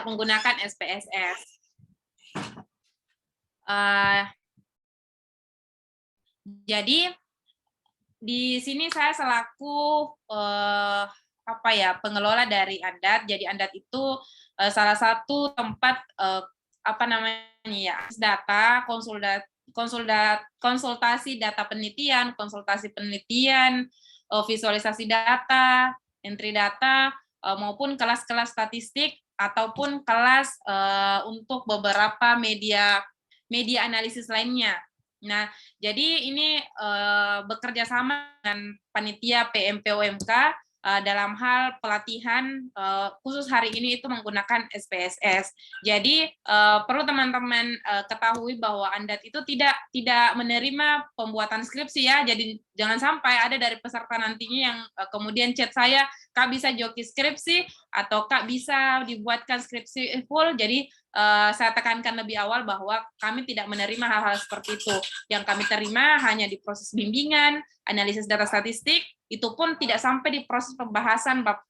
menggunakan SPSS. Jadi di sini saya selaku pengelola dari Andat. Jadi Andat itu salah satu tempat data, konsultasi data penelitian, konsultasi penelitian, visualisasi data, entry data, maupun kelas-kelas statistik ataupun kelas untuk beberapa media analisis lainnya. Nah, jadi ini bekerja sama dengan panitia PMPOMK dalam hal pelatihan, khusus hari ini itu menggunakan SPSS. Jadi perlu teman-teman ketahui bahwa Andat itu tidak menerima pembuatan skripsi ya. Jadi jangan sampai ada dari peserta nantinya yang kemudian chat saya, Kak bisa joki skripsi atau Kak bisa dibuatkan skripsi full. Jadi saya tekankan lebih awal bahwa kami tidak menerima hal-hal seperti itu. Yang kami terima hanya di proses bimbingan, analisis data statistik, itu pun tidak sampai di proses pembahasan bab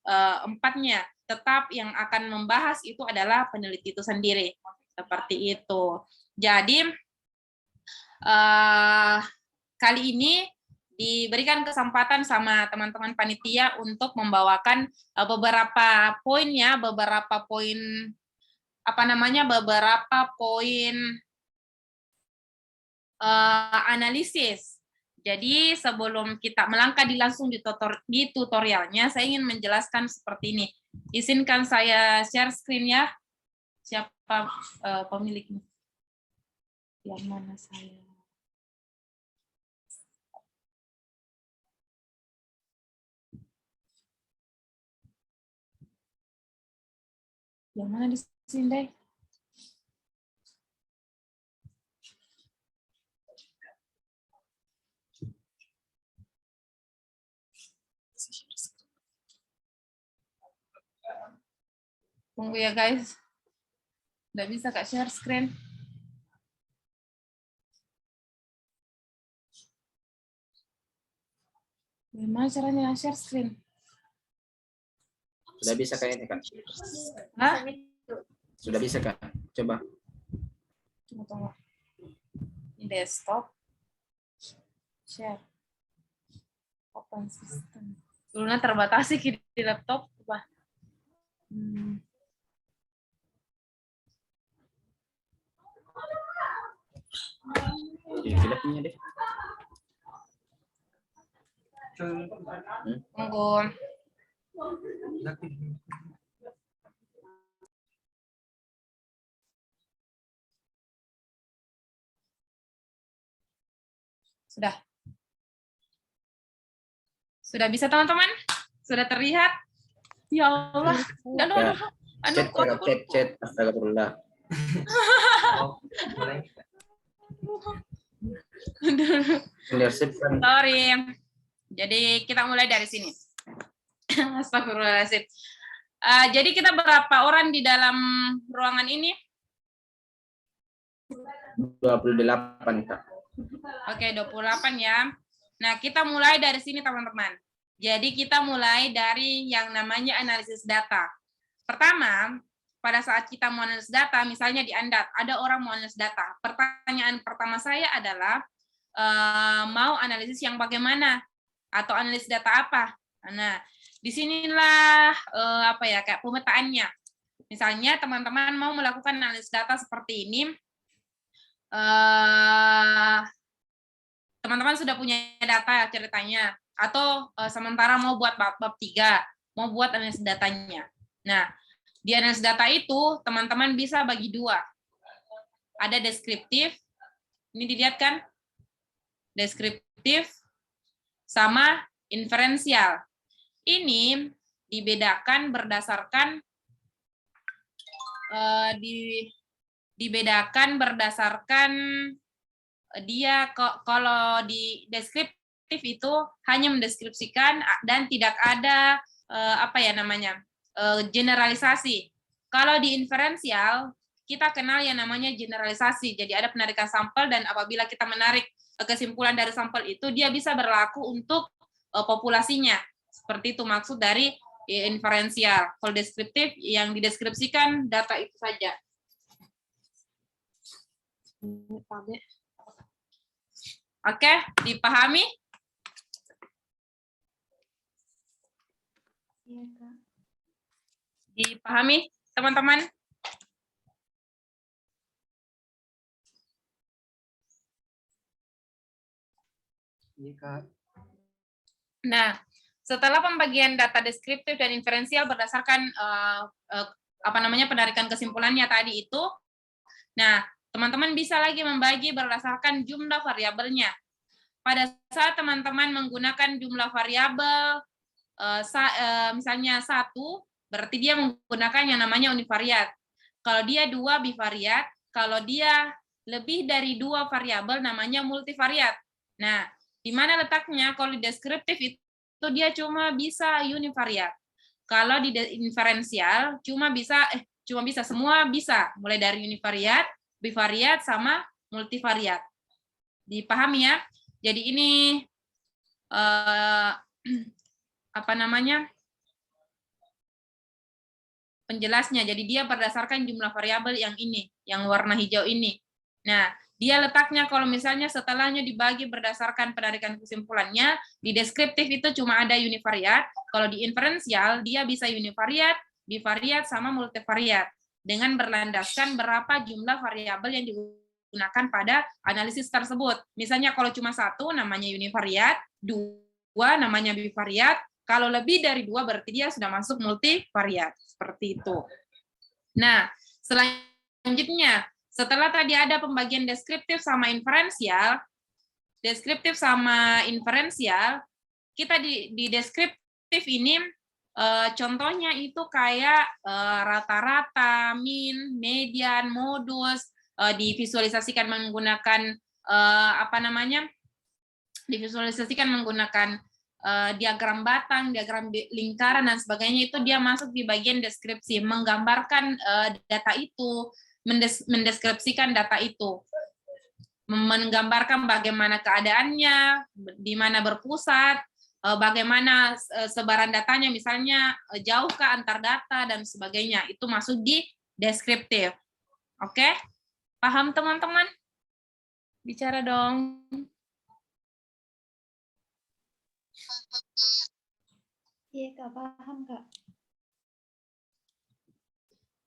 4-nya. Tetap yang akan membahas itu adalah peneliti itu sendiri. Seperti itu. Jadi, kali ini diberikan kesempatan sama teman-teman panitia untuk membawakan beberapa poin analisis. Jadi sebelum kita melangkah langsung di tutorialnya, saya ingin menjelaskan seperti ini. Izinkan saya share screen ya. Siapa pemiliknya? Yang mana saya? Yang mana di sini deh? Tunggu ya guys. Nggak bisa Kak share screen. Gimana caranya share screen? Sudah bisa kayaknya Kak. Hah? Sudah bisa Kak. Coba. Tunggu. Ini desktop. Share. Open system. Dulunya terbatasi di laptop. Coba. Kita punya deh. Tunggu. Sudah bisa teman-teman? Sudah terlihat? Ya Allah. Chat. Astagfirullah. Sorry. Jadi kita mulai dari sini. Astagfirullahaladzim. Jadi kita berapa orang di dalam ruangan ini? 28 Kak. Oke, 28 ya. Nah, kita mulai dari sini teman-teman. Jadi kita mulai dari yang namanya analisis data. Pertama, pada saat kita mau analisis data, misalnya di Andat, ada orang mau analisis data. Pertanyaan pertama saya adalah, mau analisis yang bagaimana? Atau analisis data apa? Nah, disinilah kayak pemetaannya. Misalnya teman-teman mau melakukan analisis data seperti ini, teman-teman sudah punya data ceritanya, atau sementara mau buat bab 3, mau buat analisis datanya. Nah, di analisis data itu teman-teman bisa bagi 2. Ada deskriptif, ini dilihat kan? Deskriptif sama inferensial. Ini dibedakan berdasarkan dia kalau di deskriptif itu hanya mendeskripsikan dan tidak ada generalisasi. Kalau di inferensial kita kenal yang namanya generalisasi. Jadi ada penarikan sampel dan apabila kita menarik kesimpulan dari sampel itu dia bisa berlaku untuk populasinya. Seperti itu maksud dari inferensial. Kalau deskriptif, yang dideskripsikan data itu saja. Oke, dipahami? Dipahami, teman-teman? Nah, setelah pembagian data deskriptif dan inferensial berdasarkan penarikan kesimpulannya tadi itu, nah, teman-teman bisa lagi membagi berdasarkan jumlah variabelnya. Pada saat teman-teman menggunakan jumlah variabel, misalnya 1, berarti dia menggunakan yang namanya univariat. Kalau dia 2, bivariat. Kalau dia lebih dari 2 variabel, namanya multivariat. Nah, di mana letaknya? Kalau di deskriptif itu dia cuma bisa univariat. Kalau di inferensial cuma bisa semua bisa, mulai dari univariat, bivariat sama multivariat. Dipahami ya? Jadi ini penjelasnya. Jadi dia berdasarkan jumlah variabel yang ini, yang warna hijau ini. Nah, dia letaknya kalau misalnya setelahnya dibagi berdasarkan penarikan kesimpulannya, di deskriptif itu cuma ada univariat, kalau di inferensial dia bisa univariat, bivariat, sama multivariat, dengan berlandaskan berapa jumlah variabel yang digunakan pada analisis tersebut. Misalnya kalau cuma 1 namanya univariat, 2 namanya bivariat, kalau lebih dari 2 berarti dia sudah masuk multivariat, seperti itu. Nah, selanjutnya, setelah tadi ada pembagian deskriptif sama inferensial, kita di deskriptif ini contohnya itu kayak rata-rata, min, median, modus, divisualisasikan menggunakan divisualisasikan menggunakan diagram batang, diagram lingkaran, dan sebagainya, itu dia masuk di bagian deskripsi, menggambarkan data itu, mendeskripsikan data itu, menggambarkan bagaimana keadaannya, di mana berpusat, bagaimana sebaran datanya, misalnya jauhkah antar data, dan sebagainya, itu masuk di deskriptif. Oke? Paham teman-teman? Bicara dong. Iya Kak, paham Kak.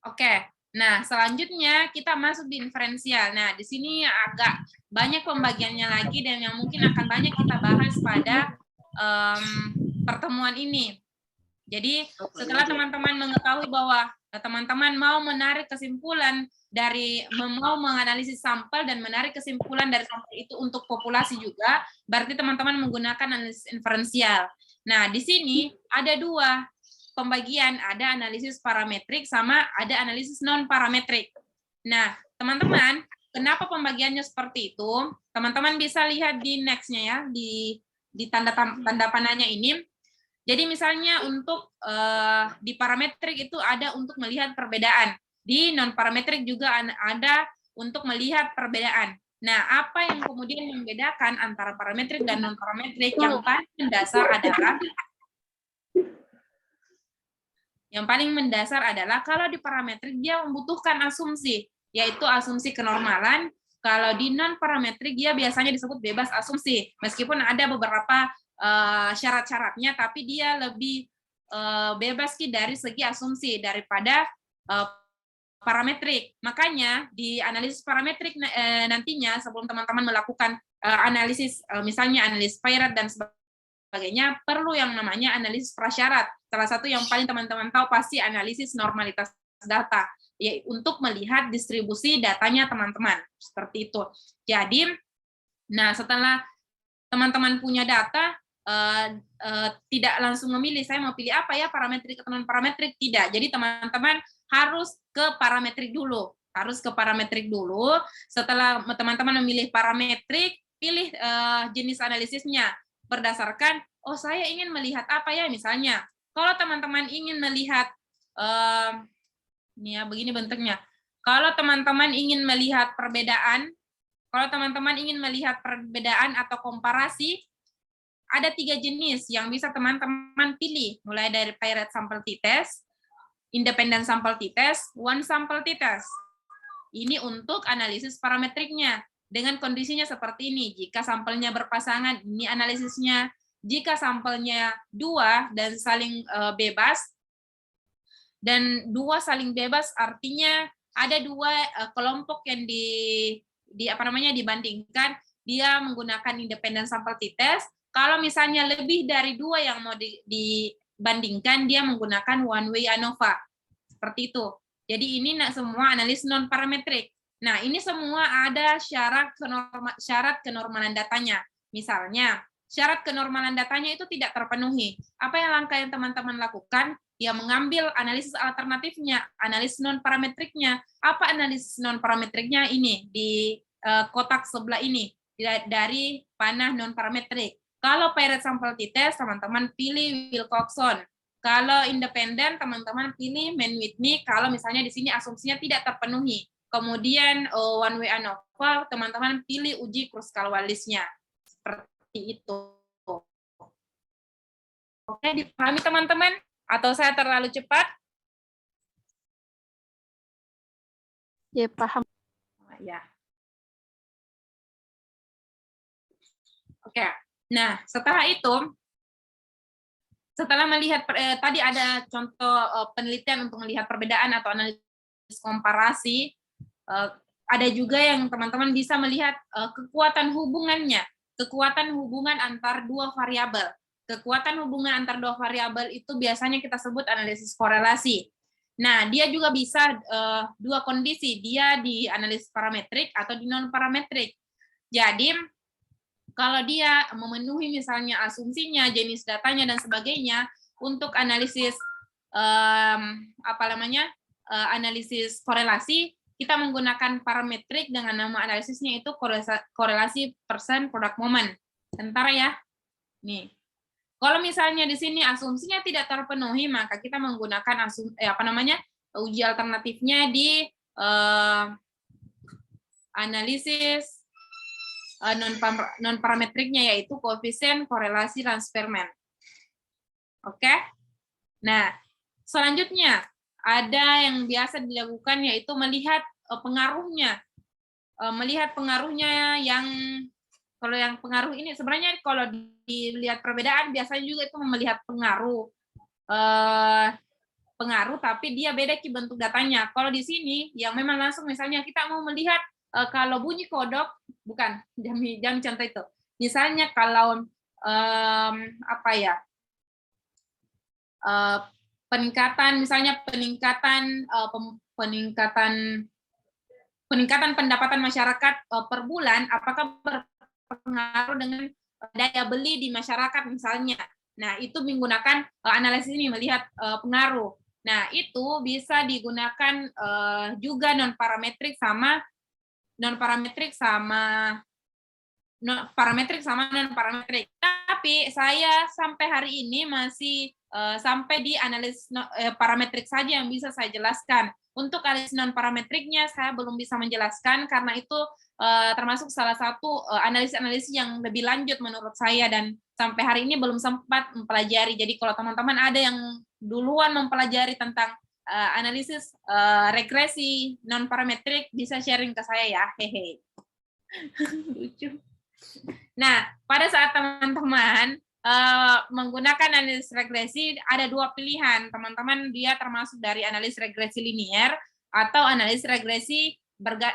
Oke, nah selanjutnya kita masuk di inferensial. Nah di sini agak banyak pembagiannya lagi dan yang mungkin akan banyak kita bahas pada pertemuan ini. Jadi setelah teman-teman mengetahui bahwa teman-teman mau menarik kesimpulan dari mau menganalisis sampel dan menarik kesimpulan dari sampel itu untuk populasi juga, berarti teman-teman menggunakan analisis inferensial. Nah di sini ada 2 pembagian, ada analisis parametrik sama ada analisis non-parametrik. Nah, teman-teman, kenapa pembagiannya seperti itu? Teman-teman bisa lihat di next-nya ya, di tanda panahnya ini. Jadi misalnya untuk di parametrik itu ada untuk melihat perbedaan. Di non-parametrik juga ada untuk melihat perbedaan. Nah, apa yang kemudian membedakan antara parametrik dan non-parametrik? Yang paling mendasar adalah kalau di parametrik dia membutuhkan asumsi, yaitu asumsi kenormalan. Kalau di non-parametrik dia biasanya disebut bebas asumsi, meskipun ada beberapa syarat-syaratnya, tapi dia lebih bebas dari segi asumsi daripada parametrik. Makanya di analisis parametrik nantinya sebelum teman-teman melakukan analisis, misalnya analisis Poirot dan sebagainya, perlu yang namanya analisis prasyarat. Salah satu yang paling teman-teman tahu pasti analisis normalitas data, ya, untuk melihat distribusi datanya teman-teman. Seperti itu. Jadi, nah setelah teman-teman punya data, tidak langsung memilih, saya mau pilih apa ya, parametrik atau non-parametrik, tidak. Jadi teman-teman harus ke parametrik dulu. Setelah teman-teman memilih parametrik, pilih jenis analisisnya. Berdasarkan, oh saya ingin melihat apa ya, misalnya kalau teman-teman ingin melihat ini ya begini bentuknya, kalau teman-teman ingin melihat perbedaan atau komparasi, ada 3 jenis yang bisa teman-teman pilih, mulai dari paired sample t-test, independent sample t-test, one sample t-test. Ini untuk analisis parametriknya. Dengan kondisinya seperti ini, jika sampelnya berpasangan, ini analisisnya. Jika sampelnya 2 dan saling bebas, dan 2 saling bebas artinya ada 2 kelompok yang dibandingkan, dia menggunakan independent sample t-test. Kalau misalnya lebih dari 2 yang mau dibandingkan, dia menggunakan one way ANOVA. Seperti itu. Jadi ini semua analis non parametrik. Nah, ini semua ada syarat kenormalan datanya. Misalnya, syarat kenormalan datanya itu tidak terpenuhi. Apa yang langkah yang teman-teman lakukan? Ya, mengambil analisis alternatifnya, analisis non parametriknya. Apa analisis non parametriknya? Ini di kotak sebelah ini dari panah non parametrik. Kalau paired sample t-test, teman-teman pilih Wilcoxon. Kalau independen, teman-teman pilih Mann-Whitney. Kalau misalnya di sini asumsinya tidak terpenuhi. Kemudian one way ANOVA, teman-teman pilih uji Kruskal-Wallisnya. Seperti itu. Oke, dipahami teman-teman? Atau saya terlalu cepat? Ya, paham. Ya. Oke. Nah, setelah itu, setelah melihat tadi ada contoh penelitian untuk melihat perbedaan atau analisis komparasi, ada juga yang teman-teman bisa melihat kekuatan hubungannya, kekuatan hubungan antar 2 variabel. Kekuatan hubungan antar 2 variabel itu biasanya kita sebut analisis korelasi. Nah, dia juga bisa 2 kondisi, dia di analisis parametrik atau di non parametrik. Jadi kalau dia memenuhi misalnya asumsinya, jenis datanya dan sebagainya, untuk analisis analisis korelasi, kita menggunakan parametrik dengan nama analisisnya itu korelasi persen product moment. Sebentar ya. Nih. Kalau misalnya di sini asumsinya tidak terpenuhi, maka kita menggunakan uji alternatifnya di analisis non parametriknya, yaitu koefisien korelasi Ransperman. Oke. Nah, selanjutnya ada yang biasa dilakukan yaitu melihat pengaruhnya. Melihat pengaruhnya yang kalau yang pengaruh ini sebenarnya kalau dilihat perbedaan biasanya juga itu melihat pengaruh tapi dia beda bentuk datanya. Kalau di sini yang memang langsung misalnya kita mau melihat kalau bunyi kodok, bukan, jangan contoh itu. Misalnya kalau peningkatan pendapatan masyarakat per bulan, apakah berpengaruh dengan daya beli di masyarakat misalnya. Nah, itu menggunakan analisis ini melihat pengaruh. Nah, itu bisa digunakan juga non parametrik sama non parametrik. Tapi saya sampai hari ini masih sampai di analisis parametrik saja yang bisa saya jelaskan. Untuk analisis non parametriknya saya belum bisa menjelaskan karena itu termasuk salah satu analisis yang lebih lanjut menurut saya dan sampai hari ini belum sempat mempelajari. Jadi kalau teman-teman ada yang duluan mempelajari tentang analisis regresi non parametrik bisa sharing ke saya ya. Hehe. Lucu. Nah, pada saat teman-teman menggunakan analisis regresi, ada 2 pilihan. Teman-teman, dia termasuk dari analisis regresi linier atau analisis regresi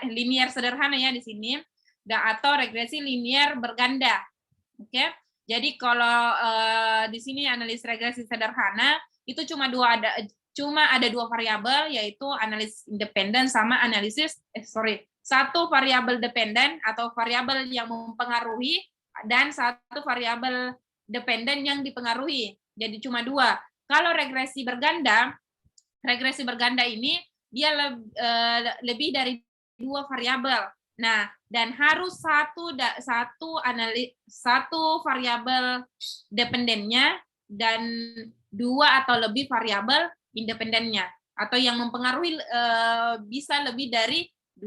linier sederhana ya di sini, atau regresi linier berganda. Oke. Jadi kalau di sini analisis regresi sederhana itu cuma ada 2 variabel, yaitu analisis independen sama analisis satu variabel dependen atau variabel yang mempengaruhi dan satu variabel dependen yang dipengaruhi. Jadi cuma 2. Kalau regresi berganda ini dia lebih dari 2 variabel. Nah, dan harus satu variabel dependennya dan 2 atau lebih variabel independennya, atau yang mempengaruhi bisa lebih dari 2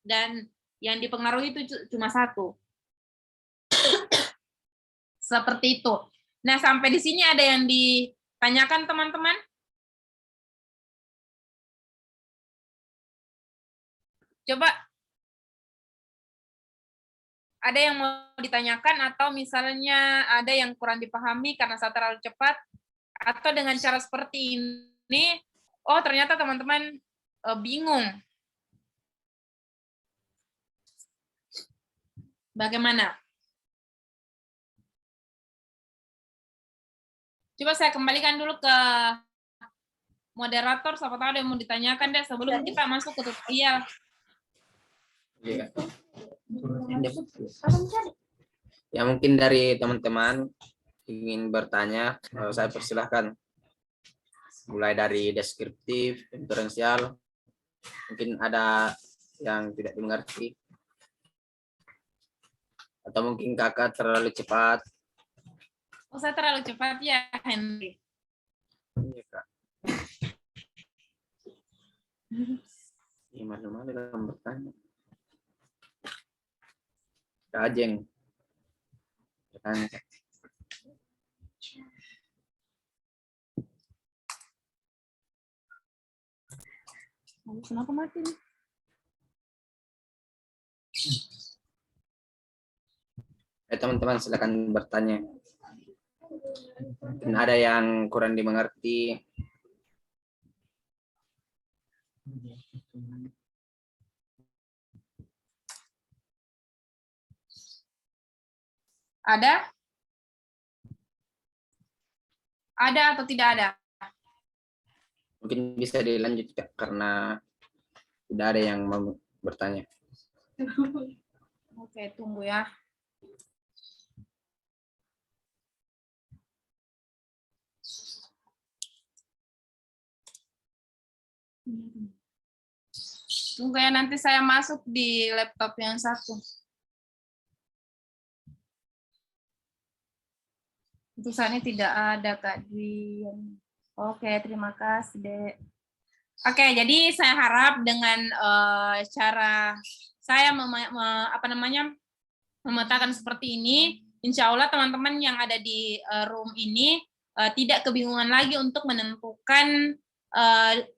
dan yang dipengaruhi itu cuma 1. Seperti itu. Nah, sampai di sini ada yang ditanyakan teman-teman? Coba ada yang mau ditanyakan atau misalnya ada yang kurang dipahami karena saya terlalu cepat, atau dengan cara seperti ini, oh ternyata teman-teman bingung. Bagaimana? Coba saya kembalikan dulu ke moderator, siapa tahu ada yang mau ditanyakan deh sebelum kita masuk ke tutorial. Iya. Ya mungkin dari teman-teman ingin bertanya, saya persilahkan. Mulai dari deskriptif, inferensial, mungkin ada yang tidak dimengerti. Atau mungkin kakak terlalu cepat. Oh, saya terlalu cepat ya, Henry. Iya, Kak. Malu-malu dalam bertanya. Kak Ajeng. Bertanya. Kenapa mati nih? Teman-teman silakan bertanya. Mungkin ada yang kurang dimengerti. Ada? Ada atau tidak ada? Mungkin bisa dilanjut, Kak, karena tidak ada yang mau bertanya. Oke, tunggu ya. Tunggu ya, nanti saya masuk di laptop yang satu. Tulisannya tidak ada, Kak Dwi. Oke, terima kasih, Dek. Oke, jadi saya harap dengan cara saya memetakan seperti ini, insya Allah teman-teman yang ada di room ini tidak kebingungan lagi untuk menentukan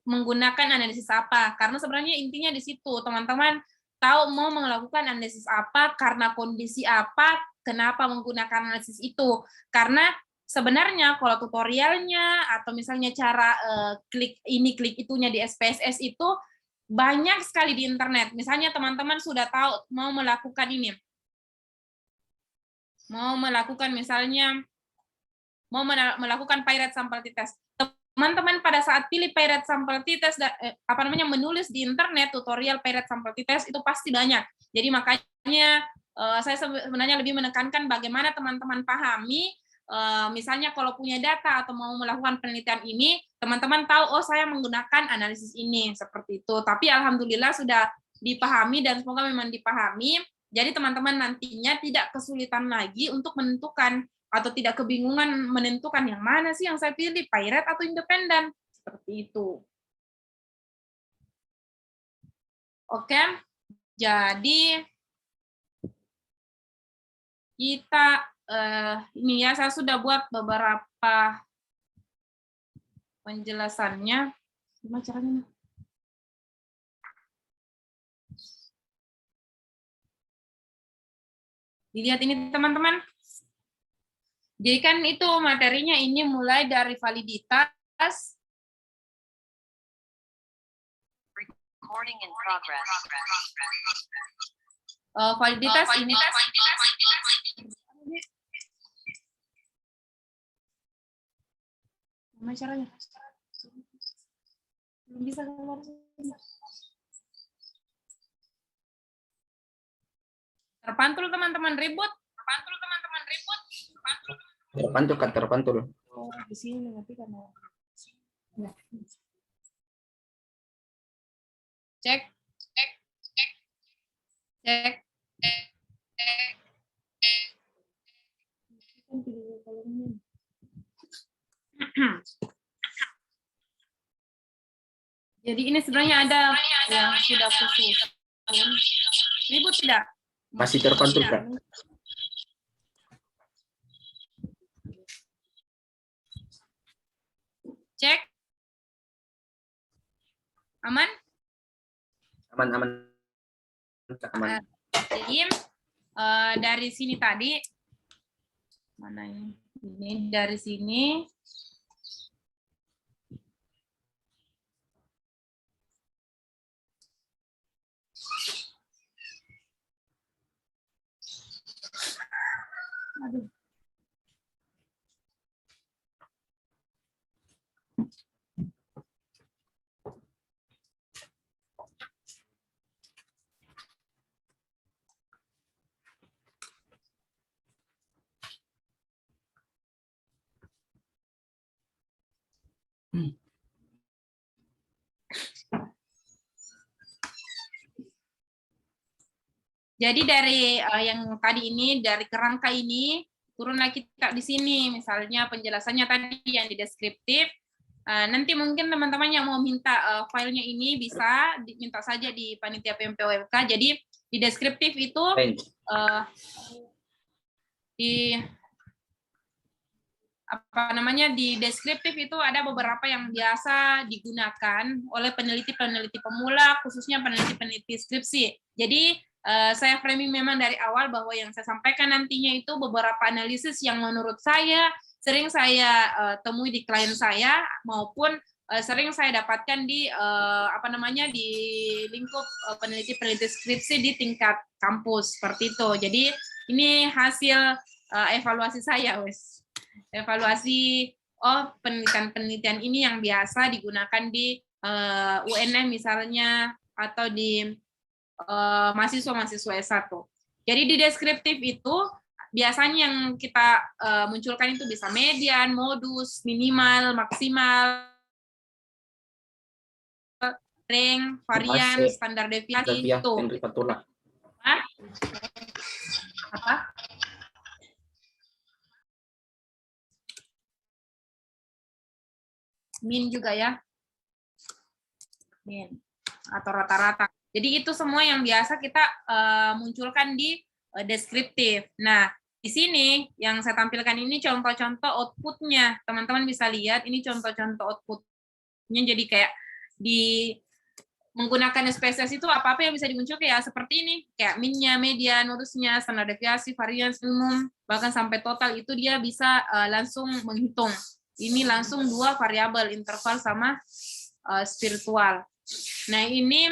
menggunakan analisis apa, karena sebenarnya intinya di situ teman-teman tahu mau melakukan analisis apa, karena kondisi apa, kenapa menggunakan analisis itu. Karena sebenarnya kalau tutorialnya atau misalnya cara klik ini klik itunya di SPSS itu banyak sekali di internet. Misalnya teman-teman sudah tahu mau melakukan ini, mau melakukan misalnya mau melakukan Pirate Sample T-Test. Teman-teman pada saat pilih Pirate Sample T-Test menulis di internet tutorial Pirate Sample T-Test itu pasti banyak. Jadi makanya saya sebenarnya lebih menekankan bagaimana teman-teman pahami, misalnya kalau punya data atau mau melakukan penelitian ini, teman-teman tahu, oh saya menggunakan analisis ini, seperti itu. Tapi alhamdulillah sudah dipahami dan semoga memang dipahami. Jadi teman-teman nantinya tidak kesulitan lagi untuk menentukan atau tidak kebingungan menentukan yang mana sih yang saya pilih, Pirate atau independen, seperti itu. Oke, jadi kita ini ya, saya sudah buat beberapa penjelasannya. Gimana caranya? Dilihat ini teman-teman. Jadi kan itu materinya ini mulai dari validitas, validitas ini gimana caranya? Belum bisa keluar. Terpantul teman-teman, ribut. Terpantul, Kak, terpantul. Oh, di sini nanti karena nah. Cek. Jadi ini sebenarnya ada yang sudah khusus. Ribut tidak? Masih terpantul, Kak. Aman? Aman. Kak, aman. Jadi dari sini tadi, mana ini? Ini dari sini. Aduh. Jadi dari yang tadi ini, dari kerangka ini, turun lagi kita di sini. Misalnya penjelasannya tadi yang di deskriptif. Nanti mungkin teman-teman yang mau minta filenya ini bisa diminta saja di panitia PMPOMK. Jadi di deskriptif itu di deskriptif itu ada beberapa yang biasa digunakan oleh peneliti-peneliti pemula, khususnya peneliti-peneliti skripsi. Jadi saya framing memang dari awal bahwa yang saya sampaikan nantinya itu beberapa analisis yang menurut saya sering saya temui di klien saya maupun sering saya dapatkan di di lingkup peneliti-peneliti skripsi di tingkat kampus seperti itu. Jadi ini hasil evaluasi saya, wes. Evaluasi penelitian-penelitian ini yang biasa digunakan di UNM misalnya atau di mahasiswa-mahasiswa S1. Jadi di deskriptif itu biasanya yang kita munculkan itu bisa median, modus, minimal, maksimal, rank, varian, standar deviasi itu. Apa? Min juga ya. Min atau rata-rata. Jadi itu semua yang biasa kita munculkan di deskriptif. Nah, di sini yang saya tampilkan ini contoh-contoh output-nya. Teman-teman bisa lihat ini contoh-contoh output-nya. Jadi kayak di menggunakan SPSS itu apa-apa yang bisa dimunculkan ya seperti ini. Kayak min-nya, median, modusnya, standar deviasi, varians, umum, bahkan sampai total itu dia bisa langsung menghitung. Ini langsung 2 variabel, interval sama spiritual. Nah, ini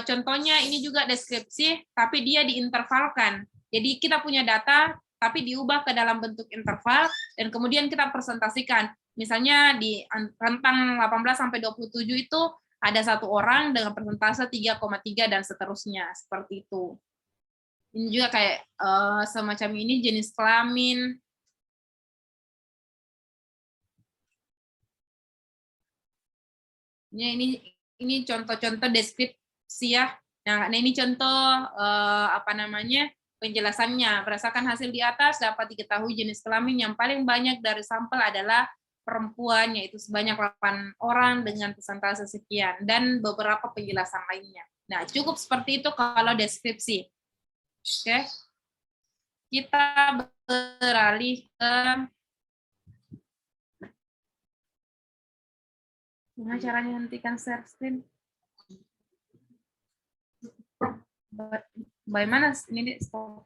contohnya ini juga deskripsi, tapi dia diintervalkan. Jadi kita punya data, tapi diubah ke dalam bentuk interval, dan kemudian kita presentasikan. Misalnya di rentang 18-27 itu ada 1 orang dengan persentase 3,3 dan seterusnya, seperti itu. Ini juga kayak semacam ini jenis kelamin. Ini contoh-contoh deskripsi ya. Nah, ini contoh penjelasannya. Berdasarkan hasil di atas dapat diketahui jenis kelamin yang paling banyak dari sampel adalah perempuan, yaitu sebanyak 8 orang dengan persentase sekian, dan beberapa penjelasan lainnya. Nah, cukup seperti itu kalau deskripsi. Oke. Kita beralih ke gimana caranya hentikan share screen? Bagaimana ini stop.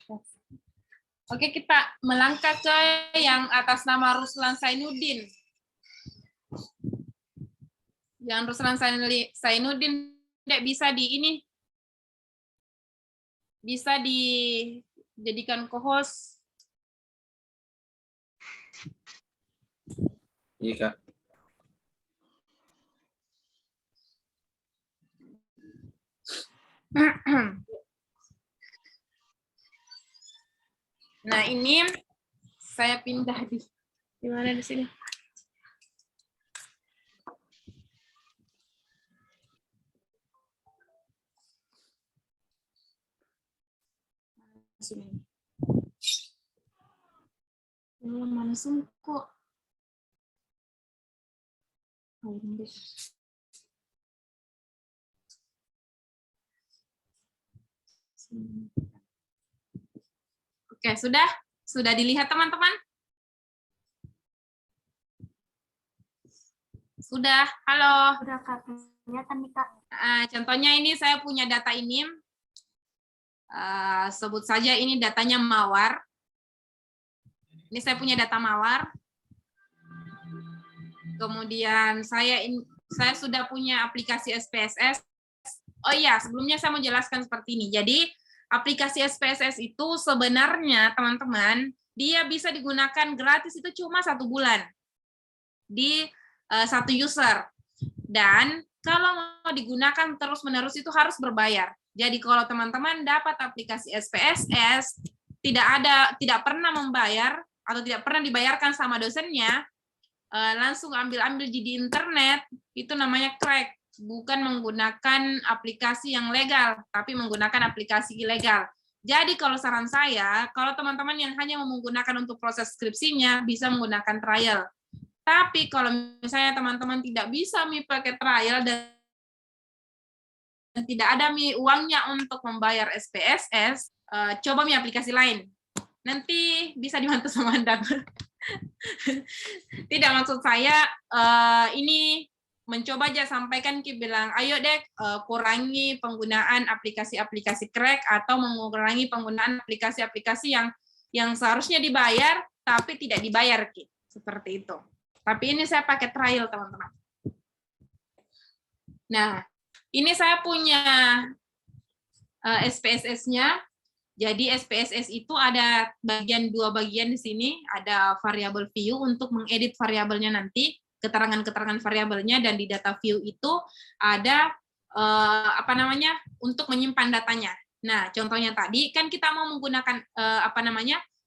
Oke, kita melangkah ke yang atas nama Ruslan Zainuddin. Yang Ruslan Zainuddin tidak bisa bisa dijadikan co-host. Iya, Kak. Nah, ini saya pindah di mana di sini? Mana kok? Oke, sudah dilihat teman-teman? Sudah, halo. Udah Kak, kelihatan nih Kak. Contohnya ini saya punya data ini, sebut saja ini datanya Mawar. Ini saya punya data Mawar. Kemudian saya sudah punya aplikasi SPSS. Oh iya, sebelumnya saya mau jelaskan seperti ini. Jadi aplikasi SPSS itu sebenarnya teman-teman, dia bisa digunakan gratis itu cuma 1 bulan di satu user. Dan kalau mau digunakan terus-menerus itu harus berbayar. Jadi kalau teman-teman dapat aplikasi SPSS, tidak pernah membayar atau tidak pernah dibayarkan sama dosennya, langsung ambil di internet, itu namanya crack. Bukan menggunakan aplikasi yang legal, tapi menggunakan aplikasi ilegal. Jadi kalau saran saya, kalau teman-teman yang hanya menggunakan untuk proses skripsinya, bisa menggunakan trial. Tapi kalau misalnya teman-teman tidak bisa pakai trial dan tidak ada uangnya untuk membayar SPSS, coba aplikasi lain. Nanti bisa dibantu sama Anda. Tidak, maksud saya ini mencoba aja sampaikan bilang, ayo deh kurangi penggunaan aplikasi-aplikasi crack atau mengurangi penggunaan aplikasi-aplikasi yang seharusnya dibayar tapi tidak dibayar, seperti itu. Tapi ini saya pakai trial, teman-teman. Nah, ini saya punya SPSS-nya. Jadi SPSS itu ada dua bagian di sini, ada variable view untuk mengedit variabelnya nanti, keterangan-keterangan variabelnya, dan di data view itu ada untuk menyimpan datanya. Nah, contohnya tadi kan kita mau menggunakan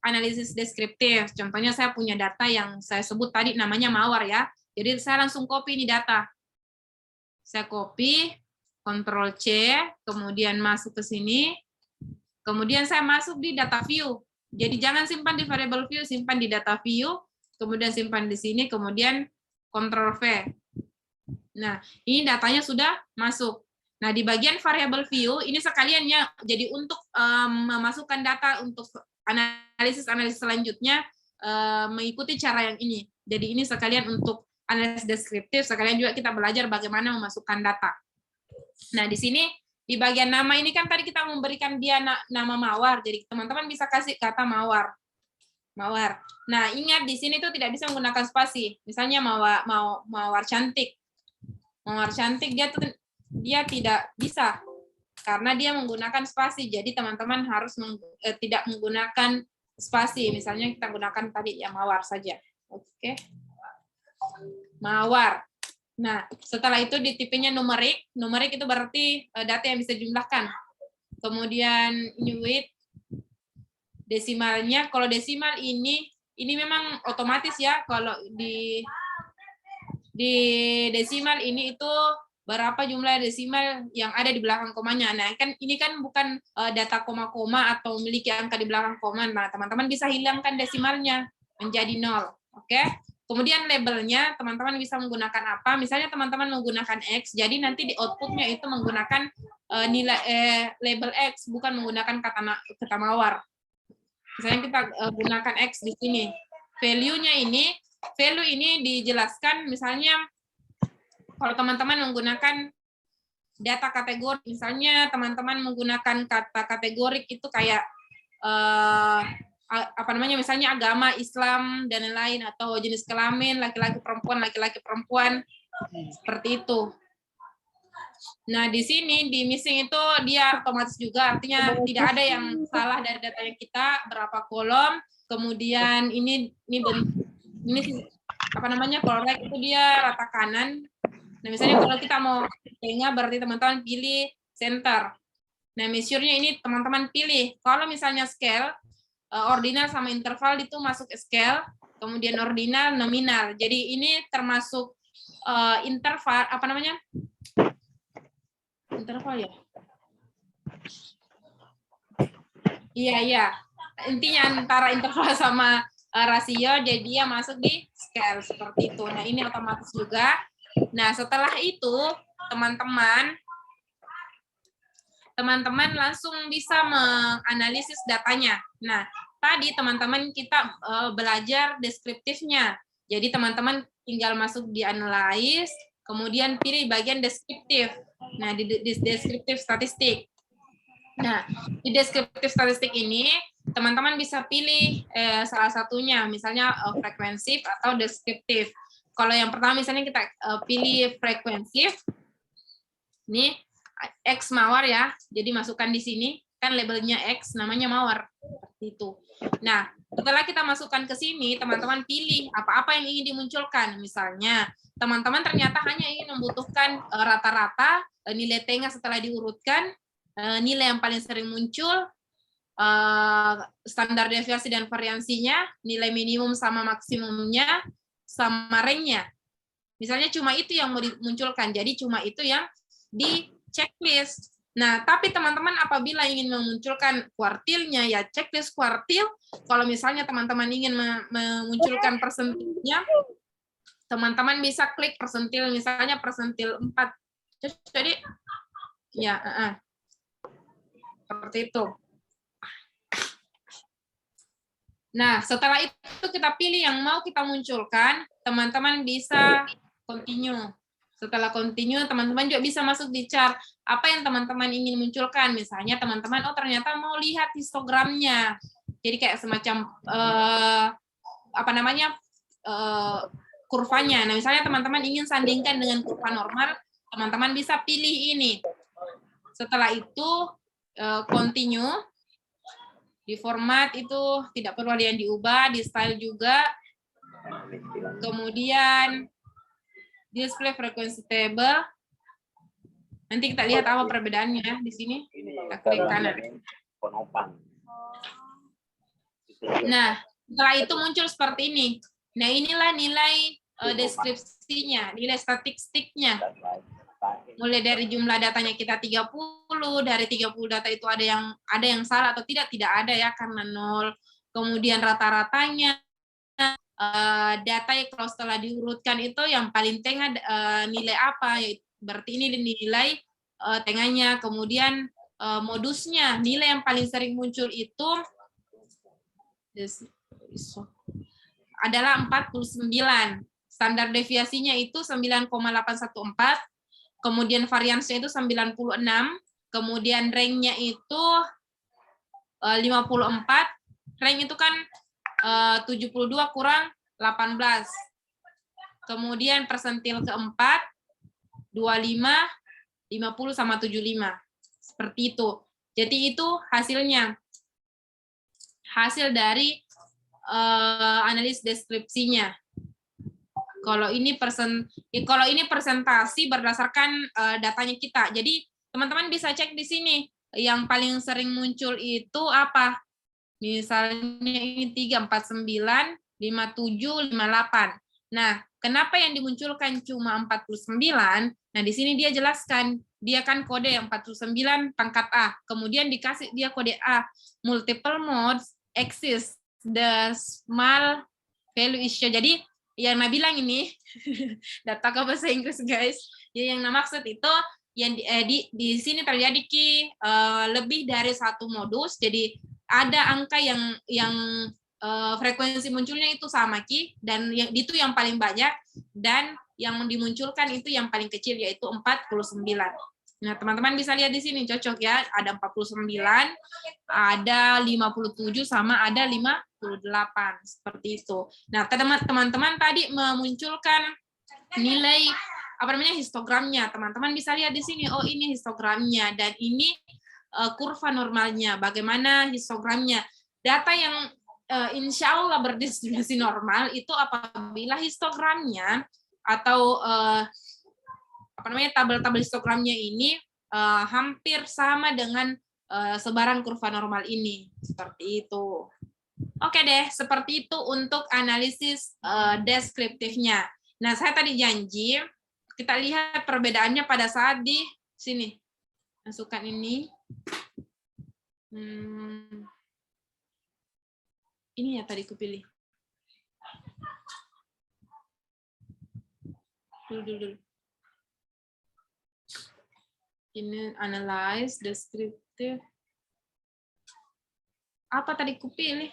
analisis deskriptif. Contohnya saya punya data yang saya sebut tadi namanya Mawar ya. Jadi saya langsung copy ini data. Saya copy, Ctrl C, kemudian masuk ke sini. Kemudian saya masuk di data view. Jadi jangan simpan di variable view, simpan di data view, kemudian simpan di sini, kemudian Ctrl V. Nah, ini datanya sudah masuk. Nah, di bagian variable view, ini sekalian ya, jadi untuk memasukkan data untuk analisis selanjutnya, mengikuti cara yang ini. Jadi ini sekalian untuk analisis deskriptif, sekalian juga kita belajar bagaimana memasukkan data. Nah, di sini, di bagian nama ini kan tadi kita memberikan dia nama Mawar, jadi teman-teman bisa kasih kata Mawar. Mawar. Nah, ingat di sini tuh tidak bisa menggunakan spasi. Misalnya Mawar cantik. Mawar cantik dia tidak bisa karena dia menggunakan spasi. Jadi teman-teman harus tidak menggunakan spasi. Misalnya kita gunakan tadi ya Mawar saja. Oke. Mawar. Nah, setelah itu di tipenya numerik. Numerik itu berarti data yang bisa dijumlahkan. Kemudian ini weight, desimalnya. Kalau desimal ini memang otomatis ya. Kalau di desimal ini itu berapa jumlah desimal yang ada di belakang komanya. Nah, kan ini kan bukan data koma-koma atau memiliki angka di belakang koma. Nah, teman-teman bisa hilangkan desimalnya menjadi 0. Oke? Kemudian labelnya, teman-teman bisa menggunakan apa? Misalnya teman-teman menggunakan X, jadi nanti di outputnya itu menggunakan label X, bukan menggunakan kata Mawar. Misalnya kita gunakan X di sini. Value ini dijelaskan, misalnya kalau teman-teman menggunakan data kategori, misalnya teman-teman menggunakan kata kategorik itu kayak misalnya agama, Islam, dan lain-lain, atau jenis kelamin, laki-laki perempuan, seperti itu. Nah, di sini, di missing itu dia otomatis juga, artinya tidak ada yang salah dari data yang kita, berapa kolom, kemudian ini correct itu dia rata kanan. Nah, misalnya kalau kita mau tengah, berarti teman-teman pilih center. Nah, measure-nya ini teman-teman pilih. Kalau misalnya scale, ordinal sama interval itu masuk scale, kemudian ordinal, nominal. Jadi ini termasuk interval, interval ya? Iya. Intinya antara interval sama rasio, jadi dia masuk di scale, seperti itu. Nah, ini otomatis juga. Nah, setelah itu, teman-teman langsung bisa menganalisis datanya. Nah, tadi teman-teman kita belajar deskriptifnya. Jadi teman-teman tinggal masuk di analyze, kemudian pilih bagian deskriptif. Nah, di deskriptif statistik. Nah, di deskriptif statistik ini, teman-teman bisa pilih salah satunya, misalnya frekuensif atau deskriptif. Kalau yang pertama misalnya kita pilih frekuensif, ini X mawar ya, jadi masukkan di sini, kan labelnya X, namanya mawar, seperti itu. Nah, setelah kita masukkan ke sini, teman-teman pilih apa-apa yang ingin dimunculkan. Misalnya, teman-teman ternyata hanya ingin membutuhkan rata-rata, nilai tengah setelah diurutkan, nilai yang paling sering muncul, standar deviasi dan variansinya, nilai minimum sama maksimumnya, sama range-nya. Misalnya cuma itu yang mau dimunculkan, jadi cuma itu yang di checklist. Nah, tapi teman-teman apabila ingin memunculkan kuartilnya, ya checklist kuartil. Kalau misalnya teman-teman ingin memunculkan persentilnya, teman-teman bisa klik persentil, misalnya persentil 4. Jadi, ya, seperti itu. Nah, setelah itu kita pilih yang mau kita munculkan, teman-teman bisa continue. Setelah continue, teman-teman juga bisa masuk di chart apa yang teman-teman ingin munculkan. Misalnya teman-teman, oh ternyata mau lihat histogramnya. Jadi kayak semacam kurvanya. Nah, misalnya teman-teman ingin sandingkan dengan kurva normal, teman-teman bisa pilih ini. Setelah itu continue. Di format itu tidak perlu ada yang diubah, di style juga. Kemudian display frequency table. Nanti kita lihat apa perbedaannya ya di sini. Kita klik kanan. Nah, setelah itu muncul seperti ini. Nah, inilah nilai deskripsinya, nilai statistiknya. Mulai dari jumlah datanya kita 30, dari 30 data itu ada yang salah atau tidak ada ya karena 0. Kemudian rata-ratanya data yang kalau setelah diurutkan itu yang paling tengah nilai apa, ya berarti ini nilai tengahnya. Kemudian modusnya, nilai yang paling sering muncul itu adalah 49. Standar deviasinya itu 9,814. Kemudian variansinya itu 96, kemudian range-nya itu 54, range itu kan 72 kurang 18. Kemudian persentil keempat 25, 50 sama 75. Seperti itu. Jadi itu hasilnya. Hasil dari analis deskripsinya. Kalau ini presentasi berdasarkan datanya kita. Jadi teman-teman bisa cek di sini yang paling sering muncul itu apa. Misalnya ini 349, 57, 58. Nah, kenapa yang dimunculkan cuma 49? Nah, di sini dia jelaskan, dia kan kode yang 49 pangkat A. Kemudian dikasih dia kode A. Multiple modes exist. The small value is shown. Jadi yang Nah bilang ini data ke bahasa Inggris guys. Ya, yang maksud itu yang di sini terjadi lebih dari satu modus. Jadi ada angka yang frekuensi munculnya itu sama Ki, dan itu yang paling banyak, dan yang dimunculkan itu yang paling kecil yaitu 49. Nah, teman-teman bisa lihat di sini cocok ya, ada 49, ada 57 sama ada 58 seperti itu. Nah, teman-teman tadi memunculkan nilai histogramnya. Teman-teman bisa lihat di sini, oh ini histogramnya dan ini kurva normalnya. Bagaimana histogramnya? Data yang insya Allah berdistribusi normal itu apabila histogramnya atau tabel-tabel histogramnya ini hampir sama dengan sebaran kurva normal ini. Seperti itu. Oke deh, seperti itu untuk analisis deskriptifnya. Nah, saya tadi janji, kita lihat perbedaannya pada saat di sini. Masukkan ini. Ini ya tadi kupilih. Dulu. Ini analyze, deskriptif. Apa tadi kupilih?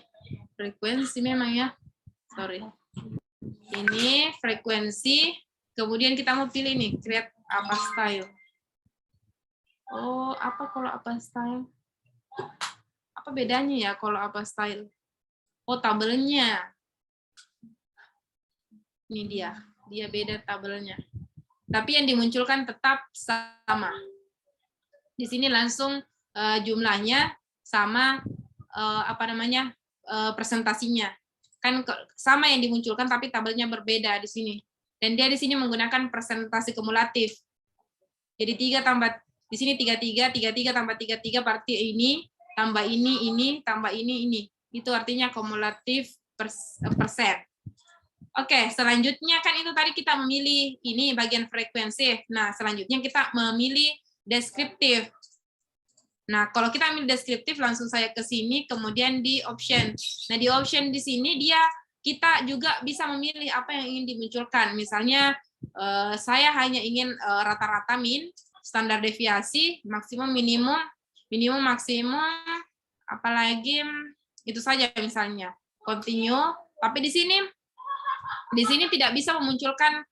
Frekuensi memang ya. Sorry. Ini frekuensi. Kemudian kita mau pilih nih, create apa style. Oh, apa kalau apa style? Apa bedanya ya kalau apa style? Oh, tabelnya. Ini dia beda tabelnya. Tapi yang dimunculkan tetap sama. Di sini langsung jumlahnya sama presentasinya. Kan sama yang dimunculkan tapi tabelnya berbeda di sini. Dan dia di sini menggunakan presentasi kumulatif. Jadi 3 tambah di sini 33 tambah 33 berarti ini tambah ini tambah ini. Itu artinya kumulatif persen. Oke, selanjutnya kan itu tadi kita memilih ini bagian frekuensi. Nah, selanjutnya kita memilih deskriptif. Nah, kalau kita ambil deskriptif langsung saya ke sini, kemudian di option. Nah, di option di sini kita juga bisa memilih apa yang ingin dimunculkan. Misalnya saya hanya ingin rata-rata min, standar deviasi, maksimum minimum, minimum maksimum, apalagi itu saja misalnya. Continue, tapi di sini tidak bisa memunculkan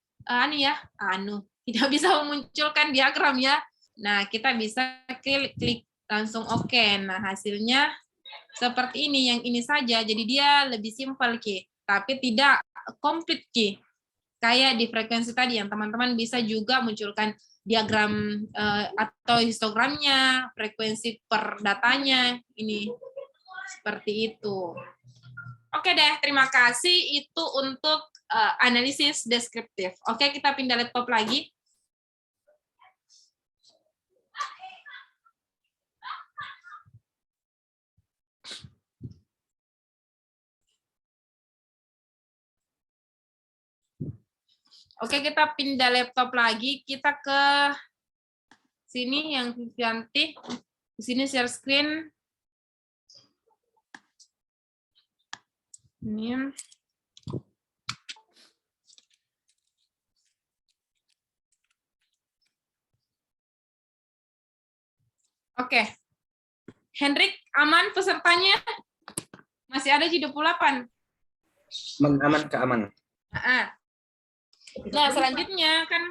tidak bisa memunculkan diagram ya. Nah, kita bisa klik langsung oke. Nah, hasilnya seperti ini, yang ini saja. Jadi dia lebih simpel Ki, tapi tidak komplit Ki. Kayak di frekuensi tadi yang teman-teman bisa juga munculkan diagram atau histogramnya, frekuensi per datanya, ini seperti itu. Oke deh, terima kasih. Itu untuk analisis deskriptif. Oke, kita pindah laptop lagi. Oke, kita pindah laptop lagi. Kita ke sini yang ganti. Di sini share screen. Ini. Oke. Hendrik, aman pesertanya? Masih ada 28. Aman, Kak, aman. Nah, selanjutnya kan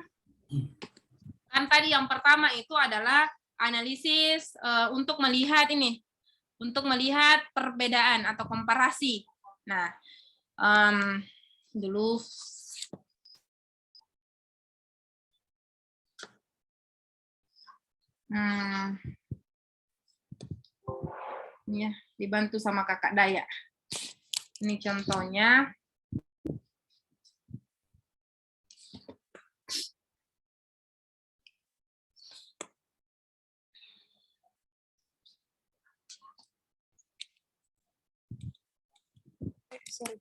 tadi yang pertama itu adalah analisis untuk melihat ini, untuk melihat perbedaan atau komparasi. Nah, dulu ya, dibantu sama kakak Daya. Ini contohnya. Sorry.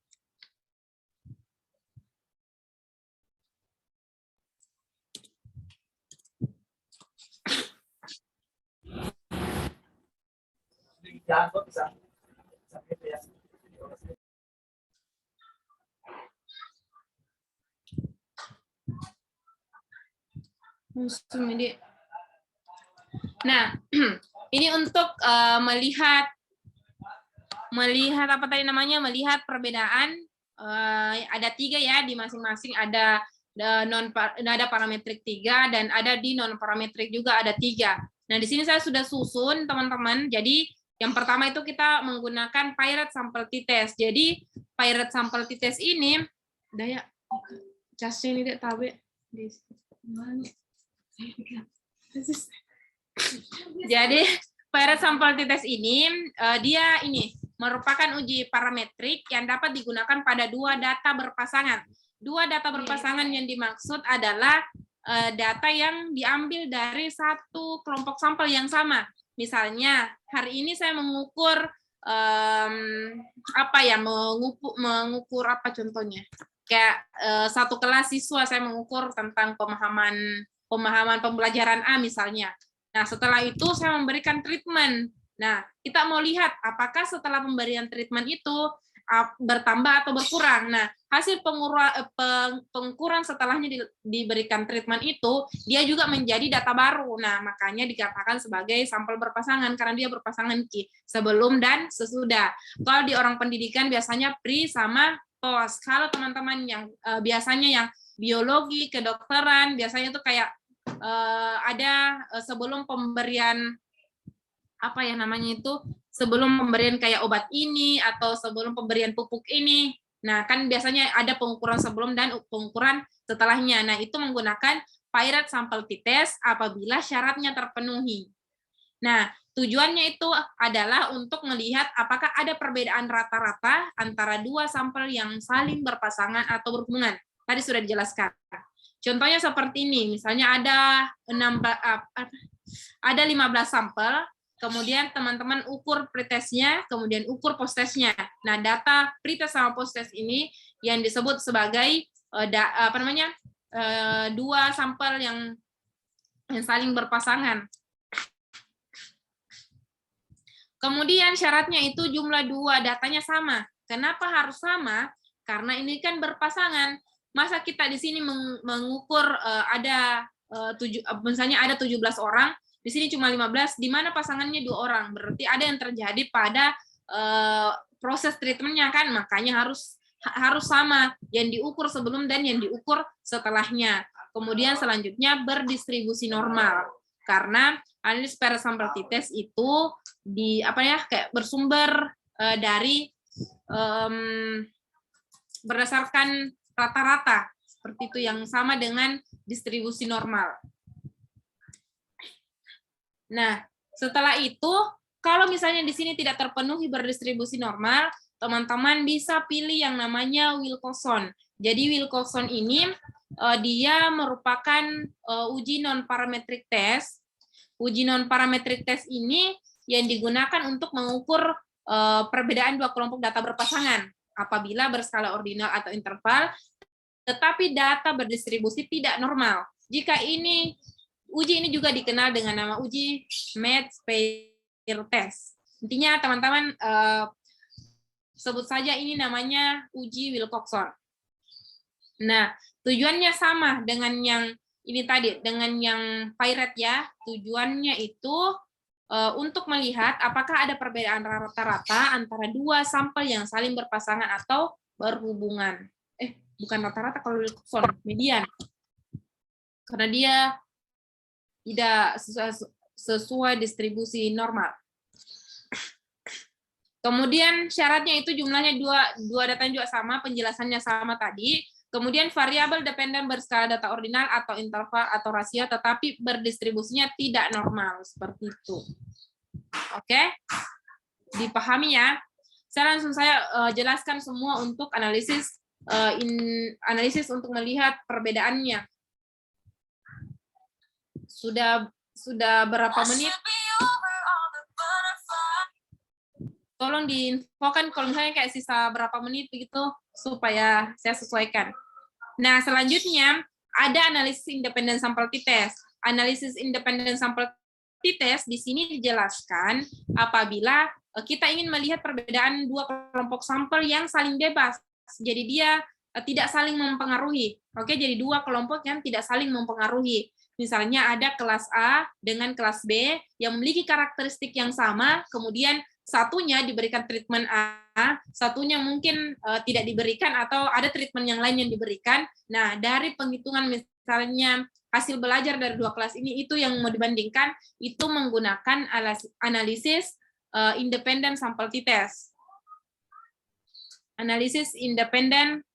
Nah, ini untuk melihat apa tadi namanya, melihat perbedaan. Ada 3 ya di masing-masing, ada parametrik 3 dan ada di non parametrik juga ada 3. Nah, di sini saya sudah susun teman-teman. Jadi yang pertama itu kita menggunakan Pirate Sample T-Test. Jadi Pirate Sample T-Test ini Daya jasnya ini tidak tahu jadi Pirate Sample T-Test ini dia ini merupakan uji parametrik yang dapat digunakan pada 2 data berpasangan. 2 data berpasangan yang dimaksud adalah data yang diambil dari satu kelompok sampel yang sama. Misalnya hari ini saya mengukur mengukur apa contohnya? Kayak satu kelas siswa saya mengukur tentang pemahaman pembelajaran A misalnya. Nah, setelah itu saya memberikan treatment. Nah, kita mau lihat apakah setelah pemberian treatment itu bertambah atau berkurang. Nah, hasil pengukuran setelahnya diberikan treatment itu, dia juga menjadi data baru. Nah, makanya dikatakan sebagai sampel berpasangan, karena dia berpasangan sebelum dan sesudah. Kalau di orang pendidikan biasanya pre sama post. Kalau teman-teman yang biasanya yang biologi, kedokteran, biasanya itu kayak ada sebelum pemberian apa ya namanya itu, sebelum pemberian kayak obat ini atau sebelum pemberian pupuk ini. Nah, kan biasanya ada pengukuran sebelum dan pengukuran setelahnya. Nah, itu menggunakan Pirate Sample T-Test apabila syaratnya terpenuhi. Nah, tujuannya itu adalah untuk melihat apakah ada perbedaan rata-rata antara dua sampel yang saling berpasangan atau berhubungan. Tadi sudah dijelaskan. Contohnya seperti ini, misalnya ada 15 sampel, kemudian teman-teman ukur pretestnya, kemudian ukur posttestnya. Nah, data pretest sama posttest ini yang disebut sebagai dua sampel yang saling berpasangan. Kemudian syaratnya itu jumlah 2, datanya sama. Kenapa harus sama? Karena ini kan berpasangan. Masa kita di sini mengukur misalnya ada 17 orang, di sini cuma 15, di mana pasangannya 2 orang. Berarti ada yang terjadi pada proses treatmentnya kan, makanya harus sama yang diukur sebelum dan yang diukur setelahnya. Kemudian selanjutnya berdistribusi normal. Karena analisis Pirate Sample T-Test itu kayak bersumber dari berdasarkan rata-rata, seperti itu yang sama dengan distribusi normal. Nah, setelah itu kalau misalnya di sini tidak terpenuhi berdistribusi normal, teman-teman bisa pilih yang namanya Wilcoxon. Jadi Wilcoxon ini dia merupakan uji non-parametric test. Uji non-parametric test ini yang digunakan untuk mengukur perbedaan dua kelompok data berpasangan apabila berskala ordinal atau interval, tetapi data berdistribusi tidak normal. Jika uji ini juga dikenal dengan nama uji matched pair test. Intinya teman-teman sebut saja ini namanya uji Wilcoxon. Nah, tujuannya sama dengan yang ini tadi, dengan yang Pirate ya. Tujuannya itu untuk melihat apakah ada perbedaan rata-rata antara dua sampel yang saling berpasangan atau berhubungan. Bukan rata-rata kalau Wilcoxon, median. Karena dia tidak sesuai distribusi normal. Kemudian syaratnya itu jumlahnya dua datanya juga sama, penjelasannya sama tadi. Kemudian variabel dependen berskala data ordinal atau interval atau rasio, tetapi berdistribusinya tidak normal, seperti itu. Oke? Dipahami ya? Saya jelaskan semua untuk analisis untuk melihat perbedaannya. Sudah berapa menit? Tolong diinfokan kalau misalnya kayak sisa berapa menit begitu supaya saya sesuaikan. Nah, selanjutnya ada analisis independen sampel t-test. Analisis independen sampel t-test di sini dijelaskan apabila kita ingin melihat perbedaan dua kelompok sampel yang saling bebas. Jadi dia tidak saling mempengaruhi. Oke, jadi dua kelompok yang tidak saling mempengaruhi. Misalnya ada kelas A dengan kelas B yang memiliki karakteristik yang sama, kemudian satunya diberikan treatment A, satunya mungkin tidak diberikan atau ada treatment yang lain yang diberikan. Nah, dari penghitungan misalnya hasil belajar dari dua kelas ini, itu yang mau dibandingkan, itu menggunakan analisis independent sample t-test. Analisis independent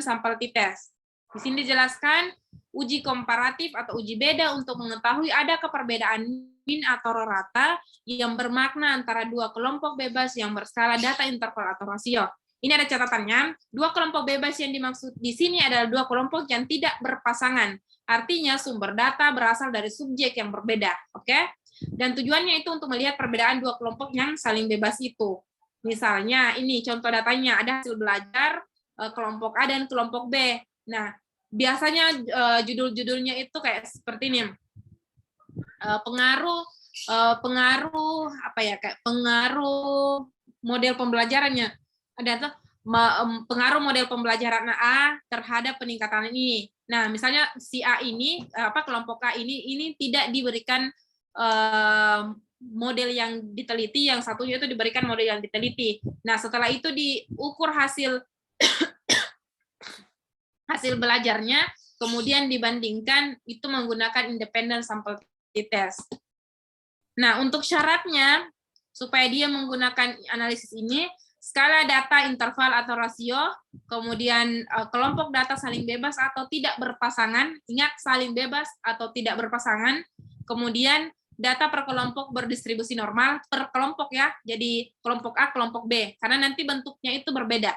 sample t-test. Di sini dijelaskan uji komparatif atau uji beda untuk mengetahui adakah perbedaan min atau rata yang bermakna antara dua kelompok bebas yang berskala data interval atau rasio. Ini ada catatannya, dua kelompok bebas yang dimaksud di sini adalah dua kelompok yang tidak berpasangan. Artinya sumber data berasal dari subjek yang berbeda, oke? Dan tujuannya itu untuk melihat perbedaan dua kelompok yang saling bebas itu. Misalnya ini contoh datanya, ada hasil belajar kelompok A dan kelompok B. Nah, biasanya judul-judulnya itu kayak seperti ini. Pengaruh model pembelajarannya. Ada tuh pengaruh model pembelajaran A terhadap peningkatan ini. Nah, misalnya si A ini kelompok A ini tidak diberikan model yang diteliti, yang satunya itu diberikan model yang diteliti. Nah, setelah itu diukur hasil belajarnya, kemudian dibandingkan itu menggunakan independent sample t-test. Nah, untuk syaratnya supaya dia menggunakan analisis ini, skala data interval atau rasio, kemudian kelompok data saling bebas atau tidak berpasangan, ingat saling bebas atau tidak berpasangan, kemudian data per kelompok berdistribusi normal, per kelompok ya, jadi kelompok A, kelompok B, karena nanti bentuknya itu berbeda.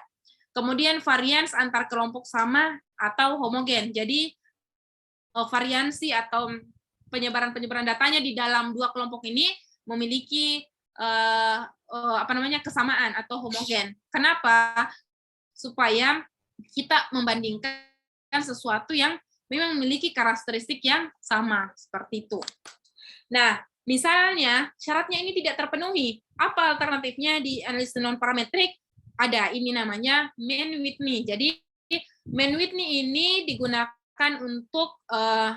Kemudian varians antar kelompok sama atau homogen, jadi variansi atau penyebaran datanya di dalam dua kelompok ini memiliki kesamaan atau homogen. Kenapa? Supaya kita membandingkan sesuatu yang memang memiliki karakteristik yang sama seperti itu. Nah, misalnya syaratnya ini tidak terpenuhi. Apa alternatifnya di analisis non-parametrik? Ada, ini namanya Mann-Whitney. Jadi Mann-Whitney ini digunakan untuk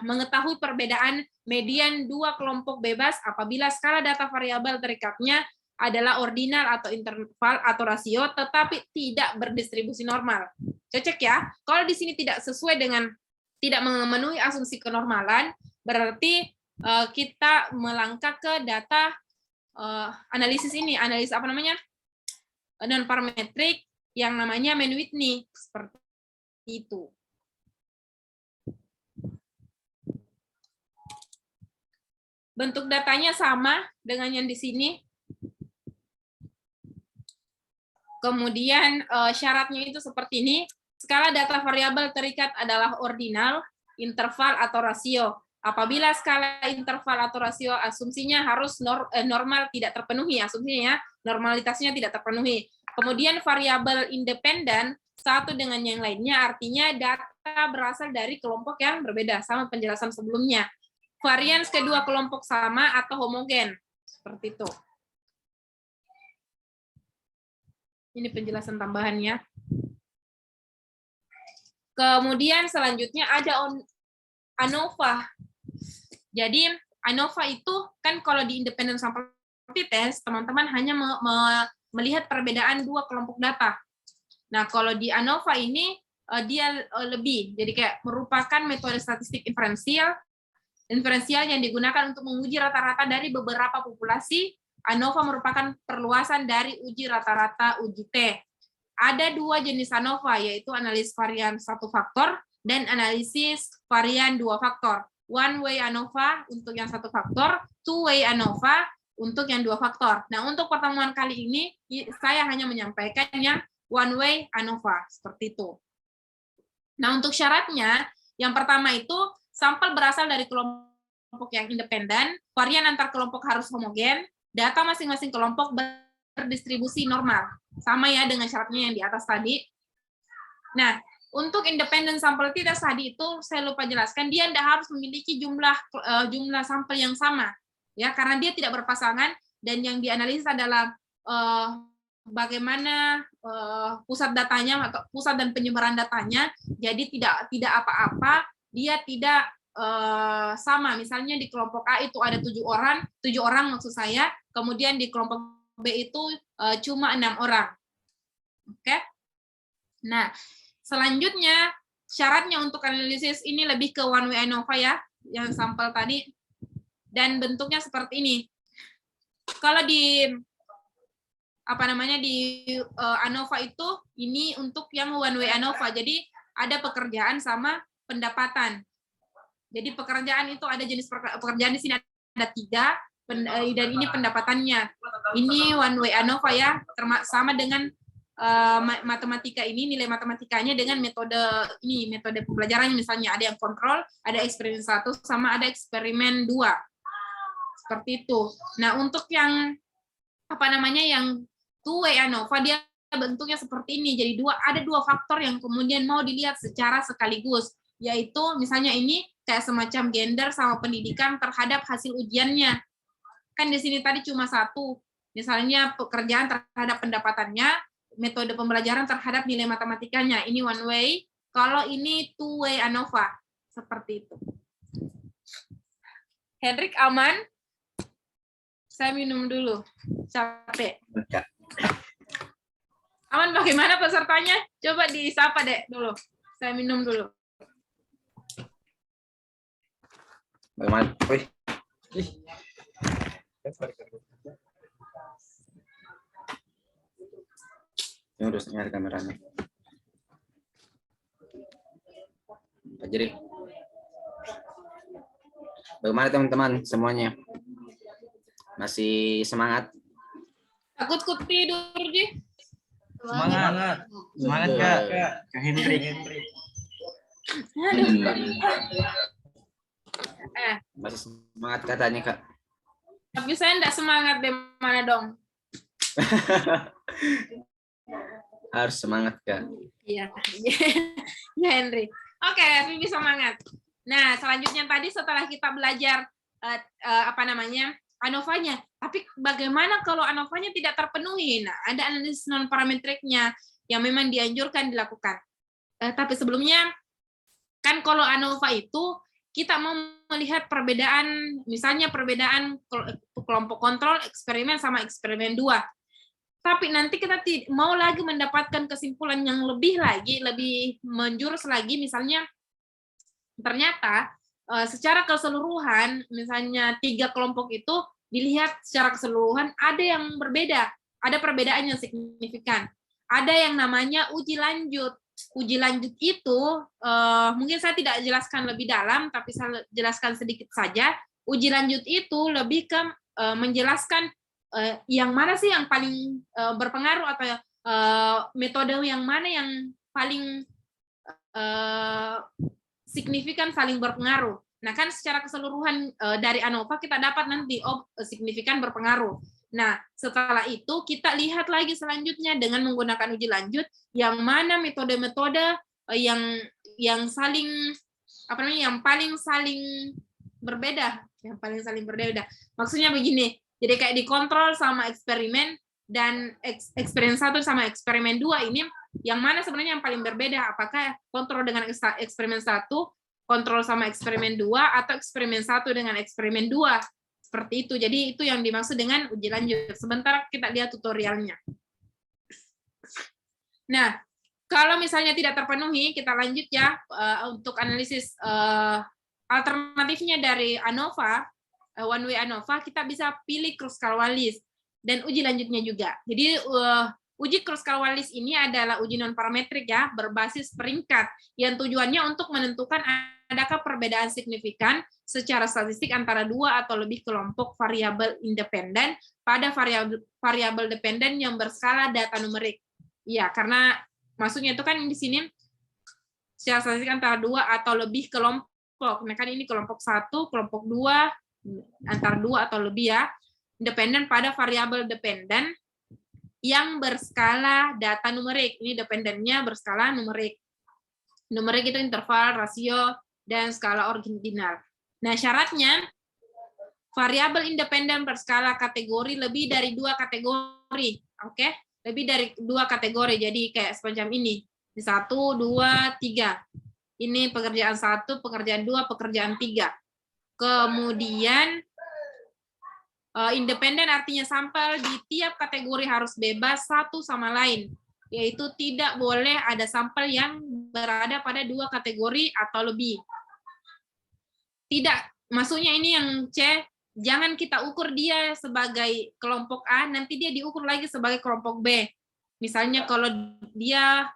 mengetahui perbedaan median dua kelompok bebas apabila skala data variabel terikatnya adalah ordinal atau interval atau rasio, tetapi tidak berdistribusi normal. Cocok ya? Kalau di sini tidak sesuai dengan, tidak memenuhi asumsi kenormalan, berarti kita melangkah ke data analisis ini, analisis non-parametrik yang namanya Mann-Whitney, seperti itu. Bentuk datanya sama dengan yang di sini. Kemudian syaratnya itu seperti ini. Skala data variabel terikat adalah ordinal, interval, atau rasio. Apabila skala interval atau rasio asumsinya harus normal tidak terpenuhi, asumsinya normalitasnya tidak terpenuhi. Kemudian variabel independen satu dengan yang lainnya, artinya data berasal dari kelompok yang berbeda, sama penjelasan sebelumnya. Varians kedua kelompok sama atau homogen, seperti itu. Ini penjelasan tambahannya. Kemudian selanjutnya ada ANOVA. Jadi ANOVA itu kan kalau di independent sample t-test, teman-teman hanya melihat perbedaan dua kelompok data. Nah, kalau di ANOVA ini dia lebih, jadi kayak merupakan metode statistik inferensial yang digunakan untuk menguji rata-rata dari beberapa populasi. ANOVA merupakan perluasan dari uji rata-rata uji T. Ada dua jenis ANOVA, yaitu analisis varian satu faktor dan analisis varian dua faktor. One way ANOVA untuk yang satu faktor, two way ANOVA untuk yang dua faktor. Nah, untuk pertemuan kali ini saya hanya menyampaikan yang one way ANOVA, seperti itu. Nah, untuk syaratnya, yang pertama itu sampel berasal dari kelompok yang independen, varian antar kelompok harus homogen, data masing-masing kelompok berdistribusi normal. Sama ya dengan syaratnya yang di atas tadi. Nah, untuk independent sample t-test tadi itu saya lupa jelaskan, dia tidak harus memiliki jumlah sampel yang sama, ya, karena dia tidak berpasangan dan yang dianalisis adalah bagaimana pusat datanya atau pusat dan penyebaran datanya. Jadi tidak apa-apa, dia tidak sama. Misalnya di kelompok A itu ada 7 orang maksud saya, kemudian di kelompok B itu cuma 6 orang. Oke. Nah, selanjutnya syaratnya untuk analisis ini lebih ke one way ANOVA ya, yang sampel tadi, dan bentuknya seperti ini. Kalau di ANOVA itu ini untuk yang one way ANOVA. Jadi ada pekerjaan sama pendapatan. Jadi pekerjaan itu ada jenis pekerjaan di sini ada 3 dan ini pendapatannya. Ini one way ANOVA ya, sama dengan matematika ini, nilai matematikanya dengan metode pembelajarannya, misalnya ada yang kontrol, ada eksperimen 1 sama ada eksperimen 2. Seperti itu. Nah, untuk yang yang two way ANOVA dia bentuknya seperti ini. Jadi ada dua faktor yang kemudian mau dilihat secara sekaligus, yaitu misalnya ini kayak semacam gender sama pendidikan terhadap hasil ujiannya. Kan di sini tadi cuma 1. Misalnya pekerjaan terhadap pendapatannya, metode pembelajaran terhadap nilai matematikanya. Ini one way. Kalau ini two way ANOVA. Seperti itu. Hendrik aman? Saya minum dulu. Capek. Aman bagaimana pesertanya? Coba disapa Dek dulu. Saya minum dulu. Bagaimana? Wih. Ini udah nyari kameranya. Jadi, bagaimana teman-teman semuanya? Masih semangat? Takut tidur, Ji. Semangat Kak. Kak Hendrik. Aduh. Masih semangat katanya, Kak. Tapi saya enggak semangat deh, mana dong? Harus semangat, Kak. Iya. Ya, Henry. Oke, Vivi semangat. Nah, selanjutnya tadi setelah kita belajar ANOVA-nya, tapi bagaimana kalau ANOVA-nya tidak terpenuhi? Nah, ada analisis non parametriknya yang memang dianjurkan dilakukan. Tapi sebelumnya kan kalau ANOVA itu kita mau melihat perbedaan, misalnya perbedaan kelompok kontrol, eksperimen sama eksperimen 2. Tapi nanti kita mau lagi mendapatkan kesimpulan yang lebih menjurus lagi, misalnya ternyata secara keseluruhan, misalnya 3 kelompok itu dilihat secara keseluruhan ada yang berbeda, ada perbedaan yang signifikan. Ada yang namanya uji lanjut. Uji lanjut itu mungkin saya tidak jelaskan lebih dalam, tapi saya jelaskan sedikit saja. Uji lanjut itu lebih ke menjelaskan yang mana sih yang paling berpengaruh, atau metode yang mana yang paling signifikan saling berpengaruh. Nah, kan secara keseluruhan dari ANOVA kita dapat nanti signifikan berpengaruh. Nah, setelah itu kita lihat lagi selanjutnya dengan menggunakan uji lanjut yang mana metode-metode yang saling yang paling saling berbeda, Maksudnya begini. Jadi kayak dikontrol sama eksperimen, dan eksperimen 1 sama eksperimen 2 ini yang mana sebenarnya yang paling berbeda? Apakah kontrol dengan eksperimen 1, kontrol sama eksperimen 2, atau eksperimen 1 dengan eksperimen 2? Seperti itu. Jadi itu yang dimaksud dengan uji lanjut. Sebentar kita lihat tutorialnya. Nah, kalau misalnya tidak terpenuhi, kita lanjut ya untuk analisis alternatifnya dari ANOVA, one way ANOVA, kita bisa pilih Kruskal-Wallis dan uji lanjutnya juga. Jadi uji Kruskal-Wallis ini adalah uji non parametrik ya, berbasis peringkat yang tujuannya untuk menentukan adakah perbedaan signifikan secara statistik antara 2 atau lebih kelompok variabel independen pada variabel dependen yang berskala data numerik. Ya, karena maksudnya itu kan di sini secara statistik antara 2 atau lebih kelompok. Nah, kan ini kelompok 1, kelompok 2, antara 2 atau lebih ya, independen pada variabel dependen yang berskala data numerik. Ini dependennya berskala numerik. Numerik itu interval, rasio, dan skala ordinal. Nah, syaratnya variabel independen berskala kategori lebih dari 2 kategori. Oke? Lebih dari 2 kategori. Jadi kayak semacam ini. 1, 2, 3. Ini pekerjaan 1, pekerjaan 2, pekerjaan 3. Kemudian independen artinya sampel di tiap kategori harus bebas satu sama lain. Yaitu tidak boleh ada sampel yang berada pada 2 kategori atau lebih. Tidak, maksudnya ini yang C, jangan kita ukur dia sebagai kelompok A, nanti dia diukur lagi sebagai kelompok B. Misalnya kalau dia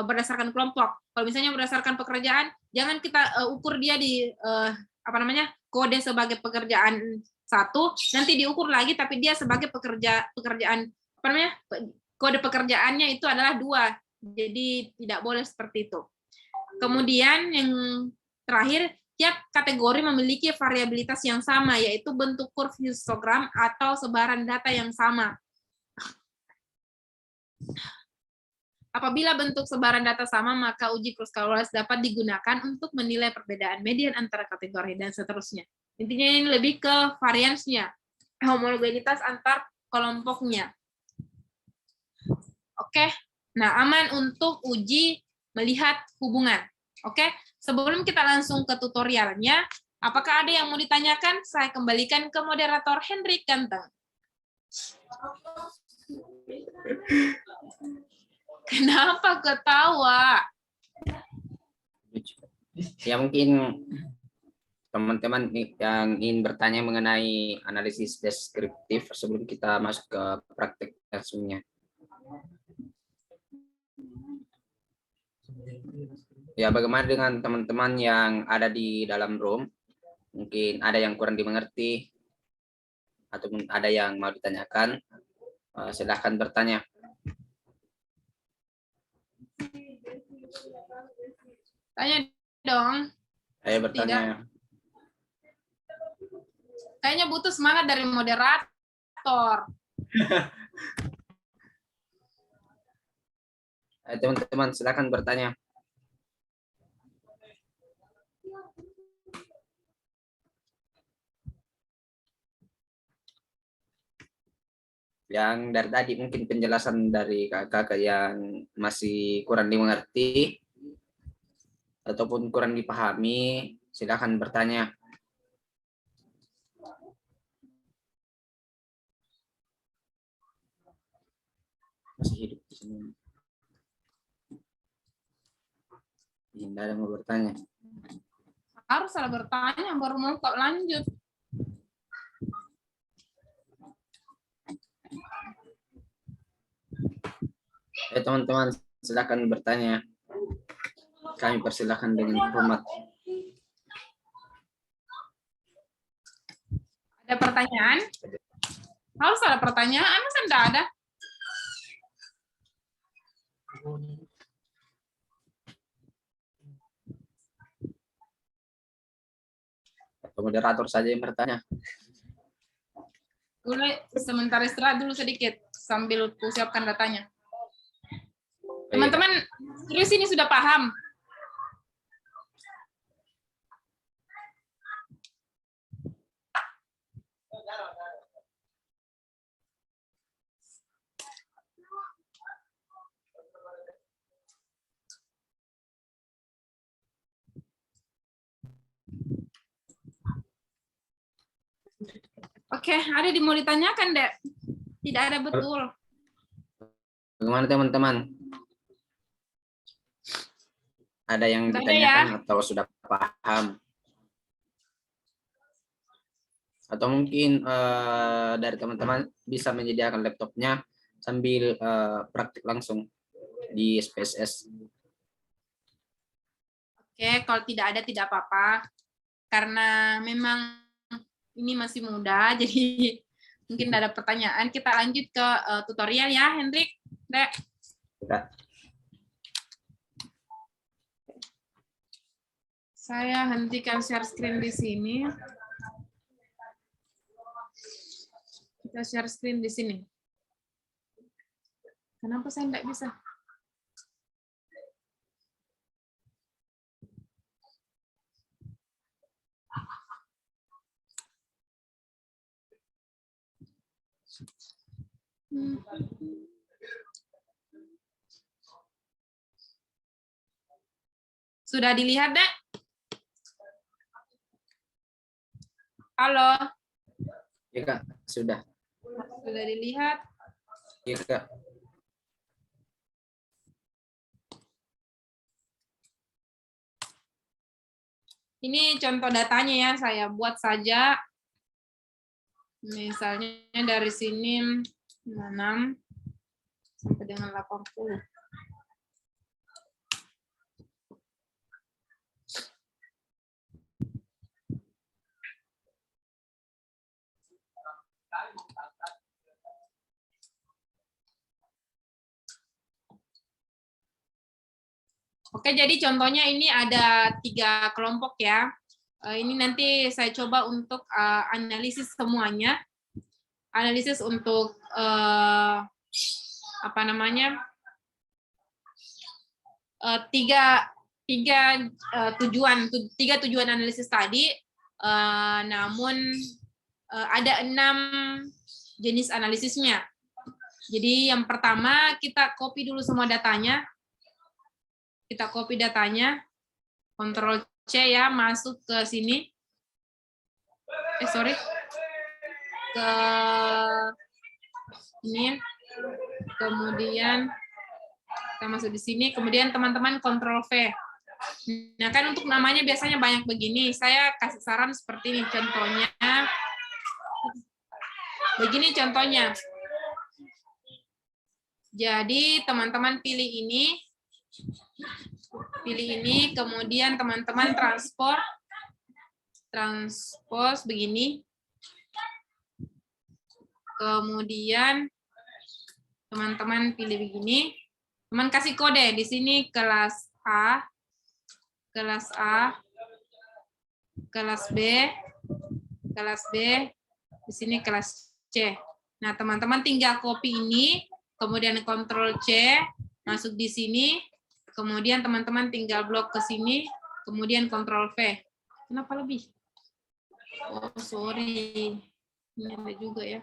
berdasarkan kelompok, kalau misalnya berdasarkan pekerjaan, jangan kita ukur dia di kode sebagai pekerjaan 1, nanti diukur lagi tapi dia sebagai pekerjaan kode pekerjaannya itu adalah 2. Jadi tidak boleh seperti itu. Kemudian yang terakhir, tiap kategori memiliki variabilitas yang sama, yaitu bentuk kurva histogram atau sebaran data yang sama. Apabila bentuk sebaran data sama, maka uji Kruskal-Wallis dapat digunakan untuk menilai perbedaan median antara kategori dan seterusnya. Intinya ini lebih ke variansnya, homogenitas antar kelompoknya. Oke, nah aman untuk uji melihat hubungan. Oke, sebelum kita langsung ke tutorialnya, apakah ada yang mau ditanyakan? Saya kembalikan ke moderator Hendrik Ganteng. Kenapa ketawa? Ya mungkin teman-teman yang ingin bertanya mengenai analisis deskriptif sebelum kita masuk ke praktek langsungnya. Ya, bagaimana dengan teman-teman yang ada di dalam room? Mungkin ada yang kurang dimengerti, ataupun ada yang mau ditanyakan, silahkan bertanya. Tanya dong. Saya bertanya. Kayaknya butuh semangat dari moderator. Teman-teman, silahkan bertanya. Yang dari tadi mungkin penjelasan dari kakak yang masih kurang dimengerti ataupun kurang dipahami, silakan bertanya. Masih hidup di sini. Tidak ada yang mau bertanya. Harus salah bertanya baru mau kok lanjut. Teman-teman, silakan bertanya. Kami persilakan dengan hormat. Ada pertanyaan? Harus ada pertanyaan, masa enggak ada? Moderator saja yang bertanya. Boleh sementara istirahat dulu sedikit sambil siapkan datanya. Teman-teman, serius ini sudah paham? Oke, ada yang mau ditanyakan, Dek? Tidak ada betul. Bagaimana teman-teman? Ada yang Tidak ada ditanyakan ya? atau sudah paham? Atau mungkin dari teman-teman bisa menyediakan laptopnya sambil praktik langsung di SPSS. Oke, kalau tidak ada tidak apa-apa. Karena memang ini masih muda, jadi mungkin tidak ada pertanyaan. Kita lanjut ke tutorial ya, Hendrik. Dek. Sudah. Saya hentikan share screen di sini. Kita share screen di sini. Kenapa saya tidak bisa? Sudah dilihat, Dek? Halo? Ya, Kak, sudah. Sudah dilihat? Ya, Kak. Ini contoh datanya ya, saya buat saja. Misalnya dari sini 6 sampai dengan 80. Oke, jadi contohnya ini ada 3 kelompok ya. Ini nanti saya coba untuk analisis semuanya. Analisis untuk apa namanya? Tiga tujuan analisis tadi. Namun ada 6 jenis analisisnya. Jadi yang pertama kita copy dulu semua datanya. Kita copy datanya, Ctrl C ya, masuk ke sini. Ke ini. Kemudian kita masuk di sini, kemudian teman-teman Ctrl V. Nah, kan untuk namanya biasanya banyak begini. Saya kasih saran seperti ini contohnya. Begini contohnya. Jadi teman-teman pilih ini, kemudian teman-teman transpose begini. Kemudian teman-teman pilih begini. Teman kasih kode di sini kelas A, kelas A, kelas B, di sini kelas C. Nah, teman-teman tinggal copy ini, kemudian Ctrl C, masuk di sini, kemudian teman-teman tinggal blok ke sini, kemudian Ctrl V. Kenapa lebih? Oh, sorry. Ini ada juga ya.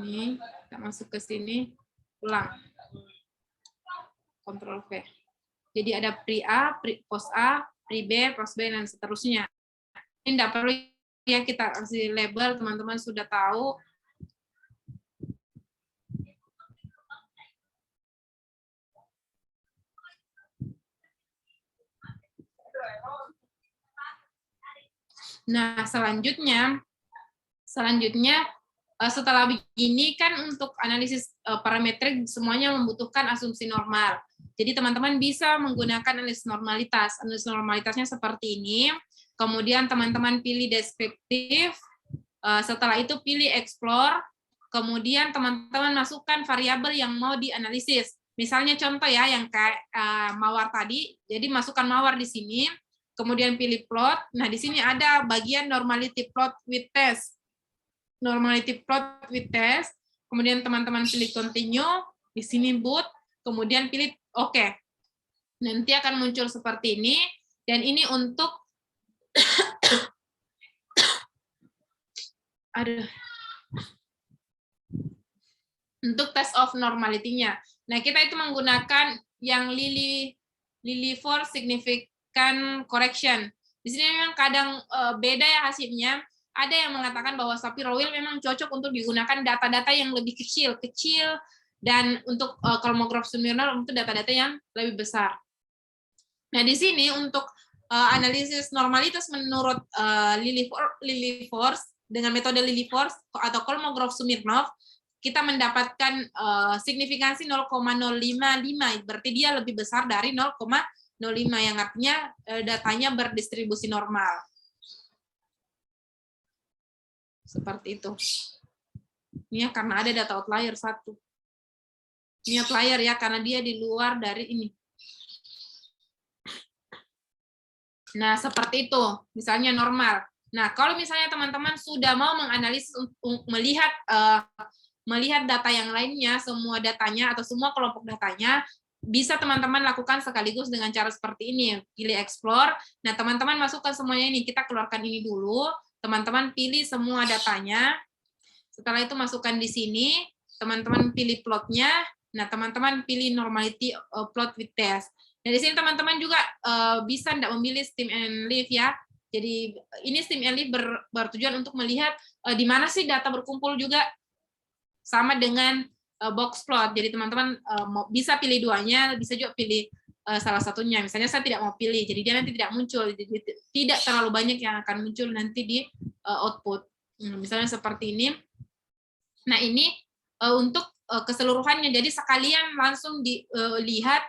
Ini, kita masuk ke sini, ulang. Ctrl V. Jadi ada pre A, post A, pre B, post B, dan seterusnya. Ini tidak perlu ya kita kasih label, teman-teman sudah tahu. Nah, selanjutnya setelah begini kan untuk analisis parametrik semuanya membutuhkan asumsi normal. Jadi teman-teman bisa menggunakan analisis normalitas. Analisis normalitasnya seperti ini. Kemudian teman-teman pilih deskriptif. Setelah itu pilih explore. Kemudian teman-teman masukkan variabel yang mau dianalisis. Misalnya contoh ya yang kayak mawar tadi. Jadi masukkan mawar di sini. Kemudian pilih plot. Nah di sini ada bagian normality plot with test. Normality plot with test, kemudian teman-teman pilih continue, di sini boot, kemudian pilih OK. Nanti akan muncul seperti ini, dan ini untuk untuk test of normality-nya. Nah, kita itu menggunakan yang Lilly for significant correction. Di sini memang kadang beda ya hasilnya. Ada yang mengatakan bahwa Shapiro Wilk memang cocok untuk digunakan data-data yang lebih kecil, dan untuk kolmograf Smirnov untuk data-data yang lebih besar. Nah, di sini untuk analisis normalitas menurut Lilly Force dengan metode Lilly Force atau kolmograf Smirnov, kita mendapatkan signifikansi 0,055, berarti dia lebih besar dari 0,05 yang artinya datanya berdistribusi normal. Seperti itu. Ini ya, karena ada data outlier satu. Ini outlier ya, karena dia di luar dari ini. Nah, seperti itu. Misalnya normal. Nah, kalau misalnya teman-teman sudah mau menganalisis melihat data yang lainnya, semua datanya atau semua kelompok datanya, bisa teman-teman lakukan sekaligus dengan cara seperti ini. Pilih explore. Nah, teman-teman masukkan semuanya ini. Kita keluarkan ini dulu. Teman-teman pilih semua datanya. Setelah itu masukkan di sini. Teman-teman pilih plotnya. Nah, teman-teman pilih normality plot with test. Nah, di sini teman-teman juga bisa tidak memilih stem and leaf ya. Jadi ini stem and leaf bertujuan untuk melihat di mana sih data berkumpul juga, sama dengan box plot. Jadi teman-teman bisa pilih duanya, bisa juga pilih salah satunya. Misalnya saya tidak mau pilih, jadi dia nanti tidak muncul. Jadi tidak terlalu banyak yang akan muncul nanti di output. Misalnya seperti ini. Nah, ini untuk keseluruhannya. Jadi sekalian langsung dilihat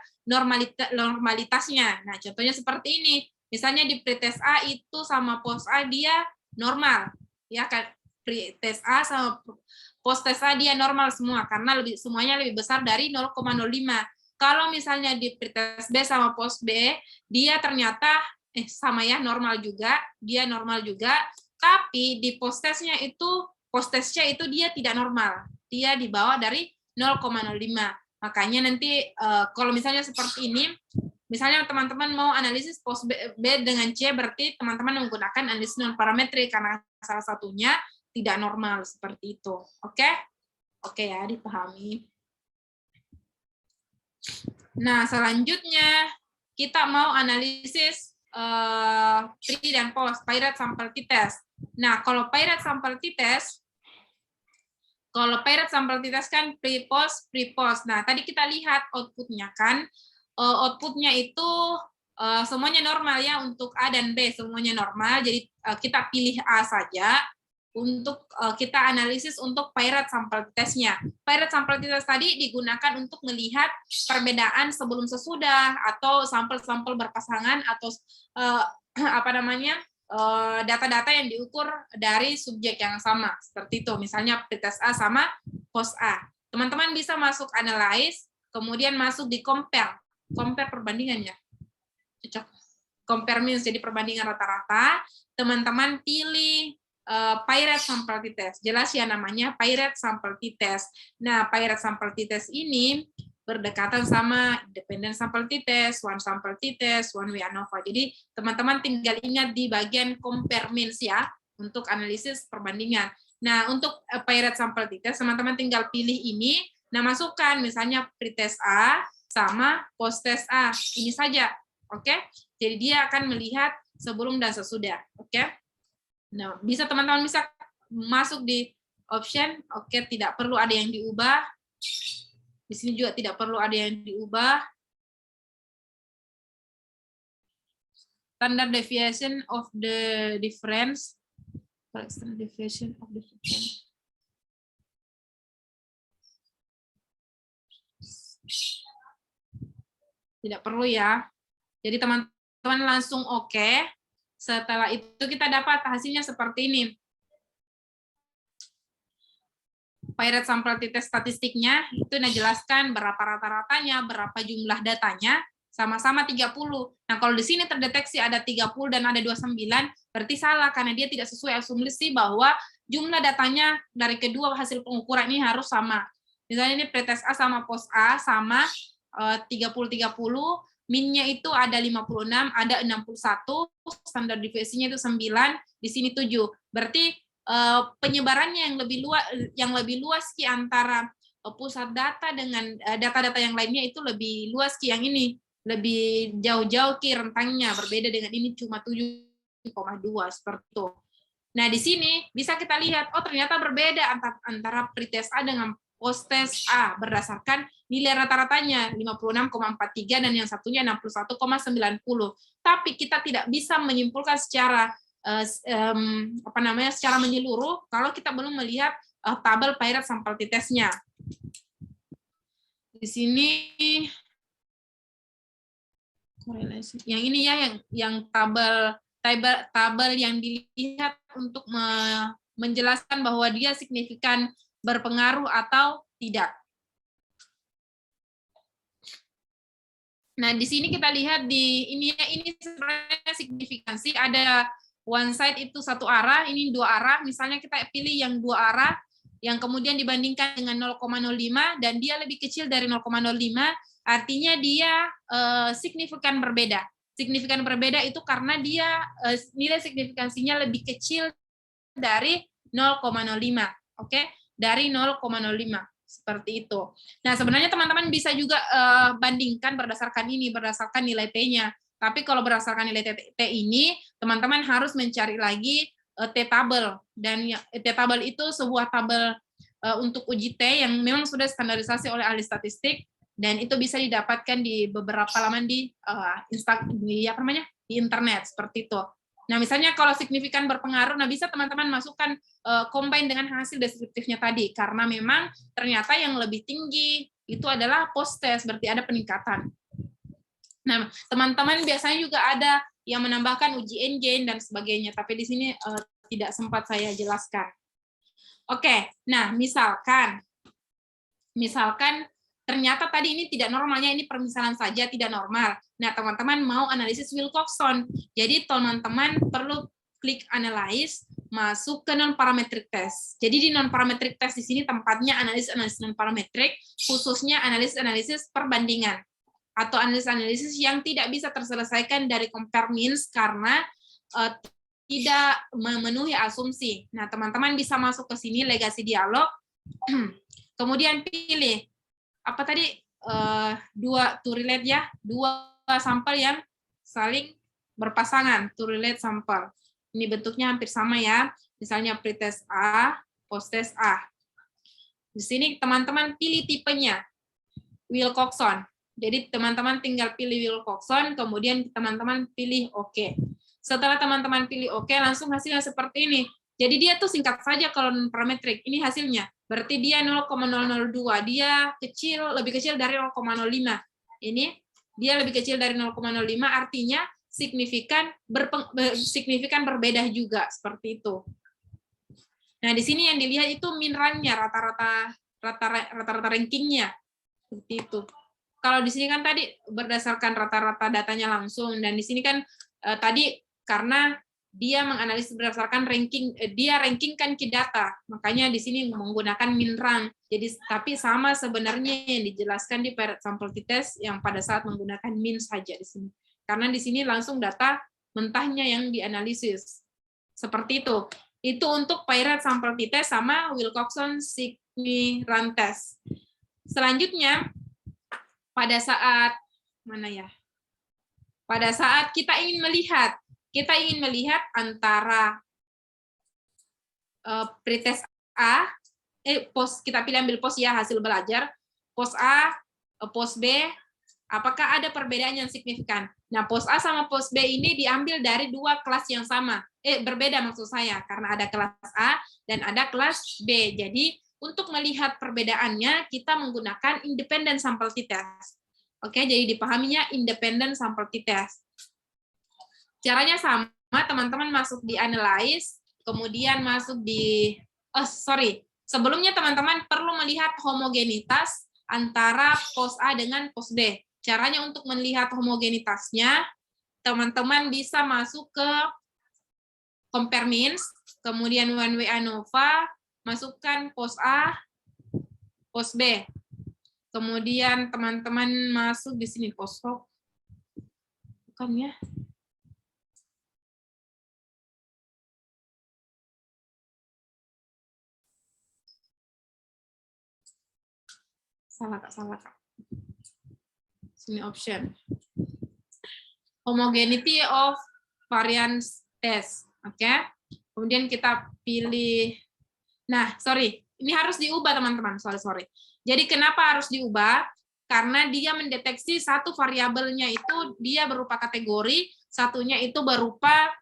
normalitasnya. Nah, contohnya seperti ini. Misalnya di pretest A itu sama post A dia normal. Ya kan, pretest A sama post test A dia normal semua karena semuanya lebih besar dari 0,05. Kalau misalnya di pretest B sama post B, dia ternyata sama ya, normal juga, dia normal juga, tapi di post testnya itu dia tidak normal, dia di bawah dari 0,05. Makanya nanti kalau misalnya seperti ini, misalnya teman-teman mau analisis post B dengan C, berarti teman-teman menggunakan analisis non parametrik karena salah satunya tidak normal seperti itu. Oke? Oke ya, dipahami. Nah, selanjutnya kita mau analisis pre dan post, Piret sample t-test. Nah, kalau Piret sample t-test, Kalau paired sample t-test kan pre-post, pre-post. Nah, tadi kita lihat output-nya kan, output-nya itu semuanya normal ya, untuk A dan B semuanya normal, jadi kita pilih A saja untuk kita analisis untuk paired sample t-test-nya. Paired sample t-test tadi digunakan untuk melihat perbedaan sebelum sesudah, atau sampel-sampel berpasangan, atau data-data yang diukur dari subjek yang sama, seperti itu. Misalnya pretest A sama post A. Teman-teman bisa masuk analyze, kemudian masuk di compare perbandingannya. Cocok. Compare means jadi perbandingan rata-rata. Teman-teman pilih paired sample t-test. Jelas ya namanya paired sample t-test. Nah, paired sample t-test ini berdekatan sama dependent sample t-test, one sample t-test, one way ANOVA. Jadi teman-teman tinggal ingat di bagian compare means ya, untuk analisis perbandingan. Nah, untuk paired sample t-test, teman-teman tinggal pilih ini. Nah, masukkan misalnya pretest A sama post-test A. Ini saja. Oke? Jadi dia akan melihat sebelum dan sesudah. Oke? Nah, teman-teman bisa masuk di option. Oke, tidak perlu ada yang diubah. Di sini juga tidak perlu ada yang diubah. Standard deviation of the difference. Standard deviation of the difference. Tidak perlu ya. Jadi teman-teman langsung oke. Setelah itu kita dapat hasilnya seperti ini. Paired sample t-test statistiknya itu jelaskan berapa rata-ratanya, berapa jumlah datanya, sama-sama 30. Nah, kalau di sini terdeteksi ada 30 dan ada 29, berarti salah karena dia tidak sesuai asumsi bahwa jumlah datanya dari kedua hasil pengukuran ini harus sama. Misalnya ini pretest A sama post A sama 30-30, min-nya itu ada 56, ada 61, standar deviasinya itu 9, di sini 7. Berarti penyebarannya yang lebih luas antara pusat data dengan data-data yang lainnya itu lebih luas yang ini, lebih jauh-jauh rentangnya, berbeda dengan ini cuma 7,2 seperti itu. Nah, di sini bisa kita lihat, oh ternyata berbeda antara pretest A dengan post-test A berdasarkan nilai rata-ratanya 56,43 dan yang satunya 61,90. Tapi kita tidak bisa menyimpulkan secara secara menyeluruh kalau kita belum melihat tabel paired sample t-test-nya. Di sini yang ini ya, yang tabel yang dilihat untuk menjelaskan bahwa dia signifikan berpengaruh atau tidak. Nah, di sini kita lihat ini sebenarnya signifikansi, ada one side itu satu arah, ini dua arah. Misalnya kita pilih yang dua arah, yang kemudian dibandingkan dengan 0,05 dan dia lebih kecil dari 0,05, artinya dia signifikan berbeda. Signifikan berbeda itu karena dia nilai signifikansinya lebih kecil dari 0,05, oke? Dari 0,05 seperti itu. Nah, sebenarnya teman-teman bisa juga bandingkan berdasarkan nilai T-nya. Tapi kalau berdasarkan nilai T ini, teman-teman harus mencari lagi T-tabel. Dan T-tabel itu sebuah tabel untuk uji T yang memang sudah standarisasi oleh ahli statistik, dan itu bisa didapatkan di beberapa laman di internet, seperti itu. Nah, misalnya kalau signifikan berpengaruh, nah bisa teman-teman masukkan combine dengan hasil deskriptifnya tadi, karena memang ternyata yang lebih tinggi itu adalah post-test, berarti ada peningkatan. Nah, teman-teman biasanya juga ada yang menambahkan uji engine dan sebagainya, tapi di sini tidak sempat saya jelaskan. Oke, nah misalkan ternyata tadi ini tidak normalnya, ini permisalan saja tidak normal. Nah, teman-teman mau analisis Wilcoxon. Jadi, teman-teman perlu klik analyze, masuk ke non-parametric test. Jadi, di non-parametric test di sini tempatnya analisis non-parametric, khususnya analisis perbandingan. Atau analisis yang tidak bisa terselesaikan dari compare means karena tidak memenuhi asumsi. Nah, teman-teman bisa masuk ke sini, legasi dialog, kemudian pilih apa tadi, dua to relate ya, dua sampel yang saling berpasangan, to relate sampel. Ini bentuknya hampir sama ya, misalnya pretest A, post-test A. Di sini teman-teman pilih tipenya, Wilcoxon. Jadi teman-teman tinggal pilih Wilcoxon, kemudian teman-teman pilih OK. Setelah teman-teman pilih OK, langsung hasilnya seperti ini. Jadi dia tuh singkat saja kalau parametrik. Ini hasilnya. Berarti dia 0,002. Dia kecil, lebih kecil dari 0,05. Ini dia lebih kecil dari 0,05, artinya signifikan berbeda juga, seperti itu. Nah, di sini yang dilihat itu min run-nya, rata-rata rankingnya. Seperti itu. Kalau di sini kan tadi berdasarkan rata-rata datanya langsung, dan di sini kan tadi karena dia menganalisis berdasarkan ranking, dia rankingkan key data, makanya di sini menggunakan min run. Jadi tapi sama sebenarnya yang dijelaskan di paired sample t-test yang pada saat menggunakan min saja di sini. Karena di sini langsung data mentahnya yang dianalisis. Seperti itu. Itu untuk paired sample t-test sama Wilcoxon Signi run test. Selanjutnya pada saat mana ya? Pada saat kita ingin melihat antara pretest A, kita ambil pos ya, hasil belajar, pos A, pos B, apakah ada perbedaan yang signifikan? Nah, pos A sama pos B ini diambil dari dua kelas yang sama, berbeda maksud saya, karena ada kelas A dan ada kelas B. Jadi, untuk melihat perbedaannya, kita menggunakan independent sample t-test. Oke, jadi dipahaminya independent sample t-test. Caranya sama, teman-teman masuk di analyze, kemudian masuk di, sebelumnya teman-teman perlu melihat homogenitas antara pos A dengan pos B. Caranya untuk melihat homogenitasnya, teman-teman bisa masuk ke compare means, kemudian one way ANOVA, masukkan pos A, pos B. Kemudian teman-teman masuk di sini pos hoc. Bukan ya? Salah Kak. Sini option. Homogeneity of variance test. Oke. Kemudian kita pilih. Nah, ini harus diubah teman-teman. Sorry. Jadi kenapa harus diubah? Karena dia mendeteksi satu variabelnya itu dia berupa kategori, satunya itu berupa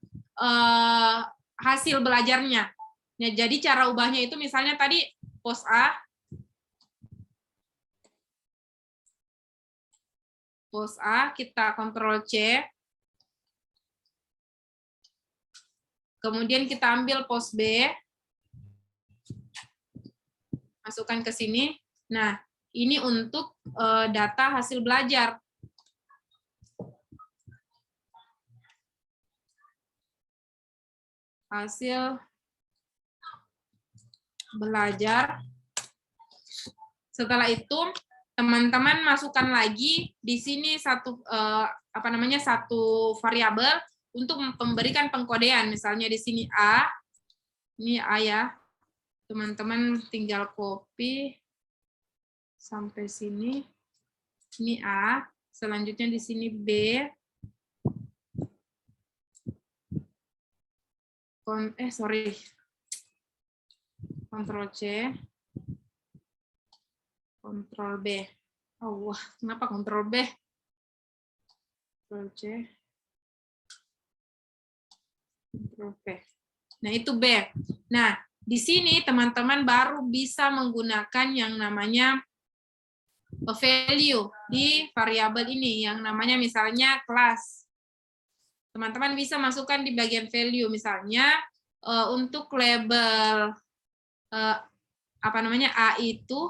hasil belajarnya. Nah, jadi cara ubahnya itu misalnya tadi pos A, kita Ctrl C, kemudian kita ambil pos B, masukkan ke sini. Nah, ini untuk data hasil belajar. Hasil belajar. Setelah itu, teman-teman masukkan lagi di sini satu variabel untuk memberikan pengkodean. Misalnya di sini A, ini A ya. Teman-teman tinggal copy sampai sini. Ini A, selanjutnya di sini B. Ctrl C. Ctrl B. Oh, wah, kenapa Ctrl B? Ctrl C. Ctrl V. Nah, itu B. Nah, di sini teman-teman baru bisa menggunakan yang namanya value di variabel ini, yang namanya misalnya kelas. Teman-teman bisa masukkan di bagian value, misalnya untuk label A itu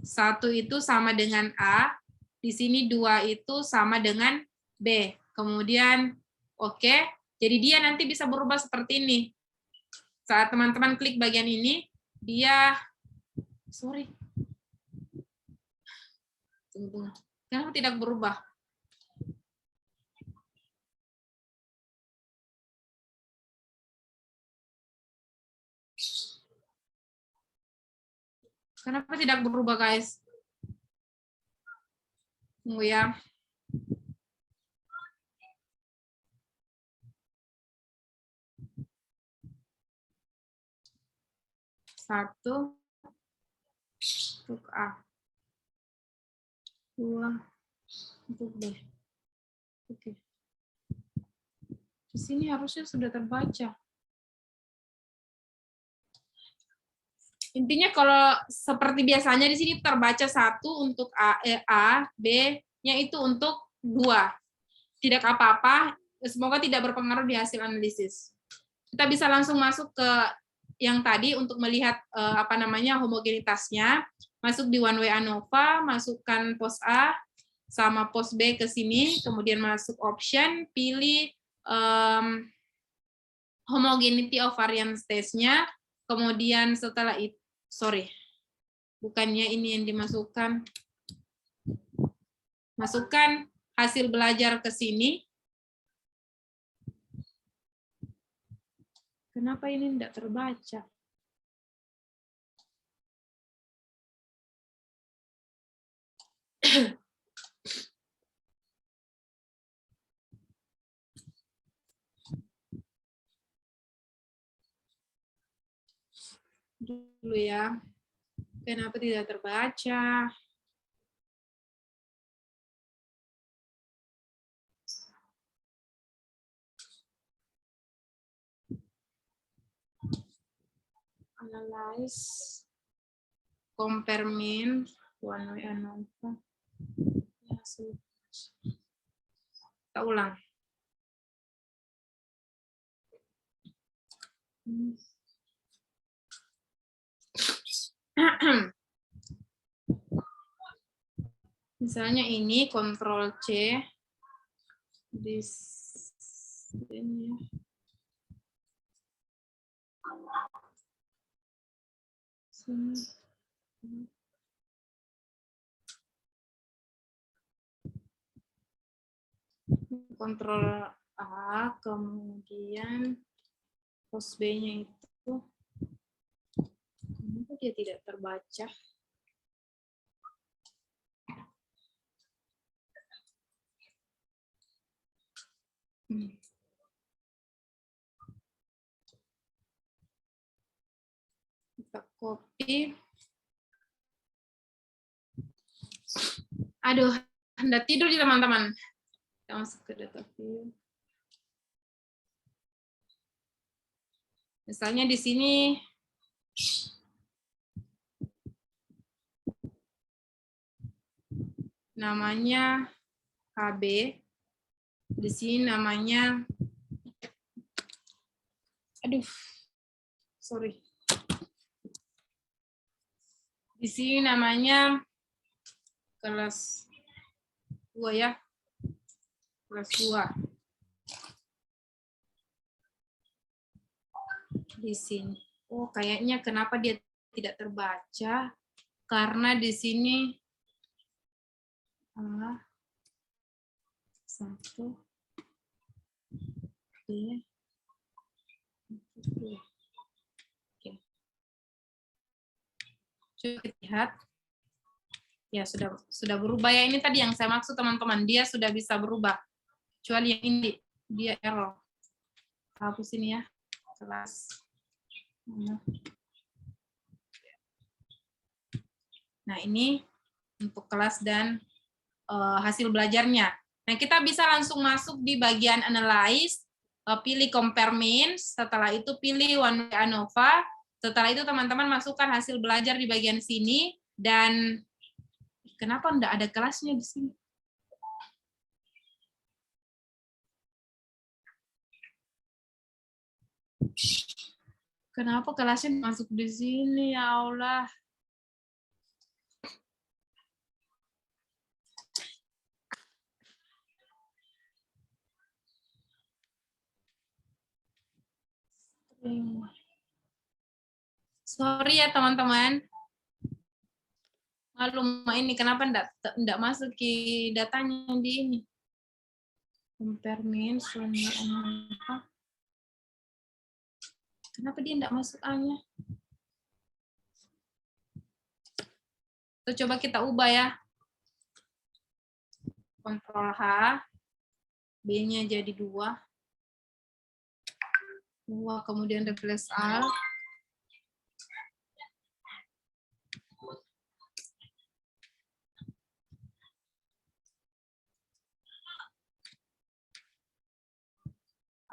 satu itu sama dengan A, di sini 2 itu sama dengan B. Kemudian oke, jadi dia nanti bisa berubah seperti ini. Saat teman-teman klik bagian ini, dia kenapa tidak berubah? Kenapa tidak berubah, guys? Tunggu ya. 1 untuk A. 2 untuk B. Oke. Di sini harusnya sudah terbaca. Intinya kalau seperti biasanya di sini terbaca 1 untuk A, B-nya itu untuk 2. Tidak apa-apa, semoga tidak berpengaruh di hasil analisis. Kita bisa langsung masuk ke yang tadi untuk melihat homogenitasnya. Masuk di one way ANOVA, masukkan pos A sama pos B ke sini, kemudian masuk option, pilih homogeneity of variance test-nya, kemudian setelah itu, bukannya ini yang dimasukkan. Masukkan hasil belajar ke sini. Kenapa ini tidak terbaca? Dulu ya. Kenapa tidak terbaca? Analyze, compare mean, one way ANOVA. Kita ulang. Misalnya ini Ctrl C di sini. Ctrl A, kemudian pos B-nya itu, kenapa dia tidak terbaca? Kita copy. Aduh, Anda tidur di teman-teman. Kita masuk ke data view. Misalnya di sini namanya HB, di sini namanya, di sini namanya kelas 2 ya, kelas 2. Di sini. Oh, kayaknya kenapa dia tidak terbaca? Karena di sini A, 1, B, 2. Oke. Coba lihat. Ya, sudah berubah ya. Ini tadi yang saya maksud teman-teman. Dia sudah bisa berubah. Kecuali yang ini, dia error. Hapus ini ya. Kelas. Nah, ini untuk kelas dan hasil belajarnya. Nah, kita bisa langsung masuk di bagian analyze, pilih compare means, setelah itu pilih one way ANOVA, setelah itu teman-teman masukkan hasil belajar di bagian sini, dan kenapa enggak ada kelasnya di sini? Kenapa kelasnya masuk di sini, ya Allah? Sorry ya teman-teman. Maklum ini kenapa enggak masuk ke datanya di ini. Compare means, kenapa dia enggak masuk A-nya? Coba kita ubah ya. Ctrl H, B-nya jadi 2. 2, kemudian replace all.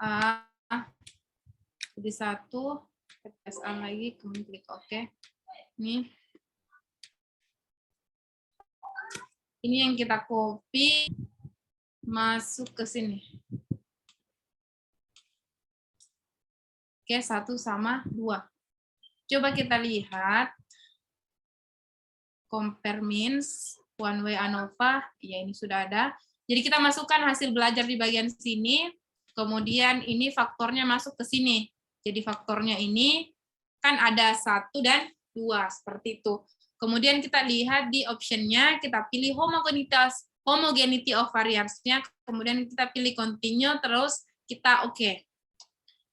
A, jadi 1, TPS A lagi, kemudian klik OK. Ini yang kita copy, masuk ke sini. Oke, 1 sama 2. Coba kita lihat. Compare means, one way ANOVA, ya ini sudah ada. Jadi kita masukkan hasil belajar di bagian sini, kemudian ini faktornya masuk ke sini. Jadi faktornya ini kan ada 1 dan 2, seperti itu. Kemudian kita lihat di option-nya, kita pilih homogeneity of variance-nya, kemudian kita pilih continue, terus kita oke.